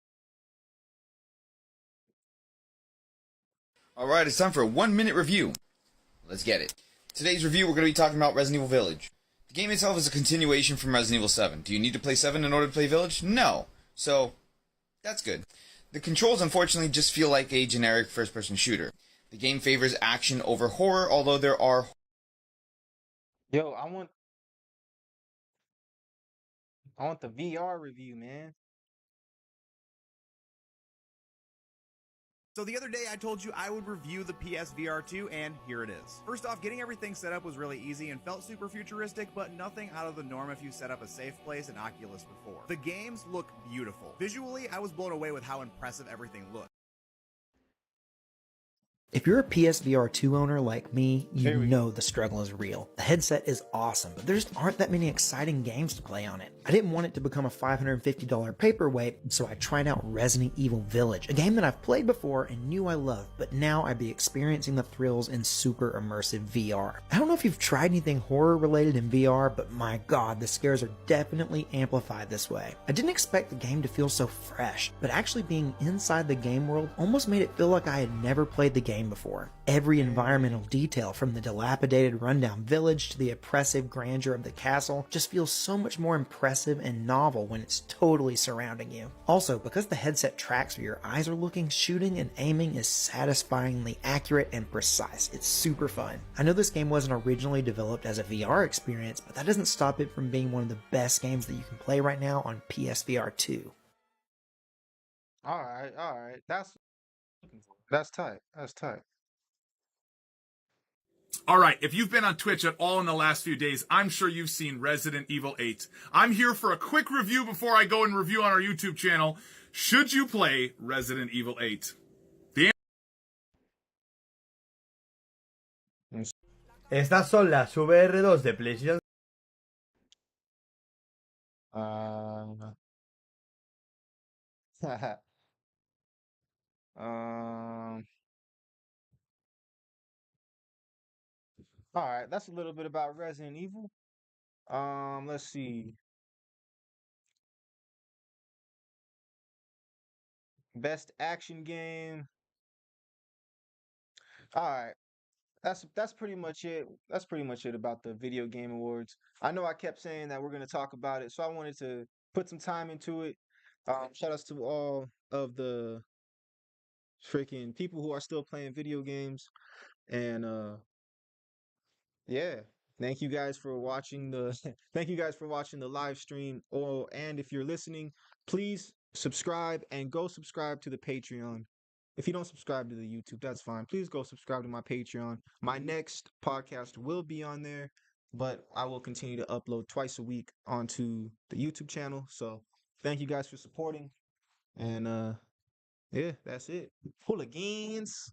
Alright, it's time for a 1-minute review. Let's get it. Today's review, we're going to be talking about Resident Evil Village. The game itself is a continuation from Resident Evil 7. Do you need to play 7 in order to play Village? No. So, that's good. The controls, unfortunately, just feel like a generic first-person shooter. The game favors action over horror, although there are... Yo, I want the VR review, man. So the other day I told you I would review the PSVR 2, and here it is. First off, getting everything set up was really easy and felt super futuristic, but nothing out of the norm if you set up a safe place in Oculus before. The games look beautiful. Visually, I was blown away with how impressive everything looked. If you're a PSVR 2 owner like me, you know the struggle is real. The headset is awesome, but there just aren't that many exciting games to play on it. I didn't want it to become a $550 paperweight, so I tried out Resident Evil Village, a game that I've played before and knew I loved, but now I'd be experiencing the thrills in super immersive VR. I don't know if you've tried anything horror related in VR, but my god, the scares are definitely amplified this way. I didn't expect the game to feel so fresh, but actually being inside the game world almost made it feel like I had never played the game before. Every environmental detail, from the dilapidated rundown village to the oppressive grandeur of the castle, just feels so much more impressive and novel when it's totally surrounding you. Also, because the headset tracks where your eyes are looking, shooting and aiming is satisfyingly accurate and precise. It's super fun. I know this game wasn't originally developed as a VR experience, but that doesn't stop it from being one of the best games that you can play right now on PSVR 2. Alright. That's tight. All right, if you've been on Twitch at all in the last few days, I'm sure you've seen Resident Evil 8. I'm here for a quick review before I go and review on our YouTube channel. Should you play Resident Evil 8? Estas son las VR2 de PlayStation. All right, that's a little bit about Resident Evil. Let's see. Best action game. All right. That's pretty much it. That's pretty much it about the video game awards. I know I kept saying that we're gonna talk about it, so I wanted to put some time into it. Shout outs to all of the freaking people who are still playing video games. And yeah, thank you guys for watching the thank you guys for watching the live stream. Oh, and if you're listening, please subscribe and go subscribe to the Patreon. If you don't subscribe to the YouTube, that's fine. Please go subscribe to my Patreon. My next podcast will be on there, but I will continue to upload twice a week onto the YouTube channel. So thank you guys for supporting. And yeah, that's it. Hoolagans.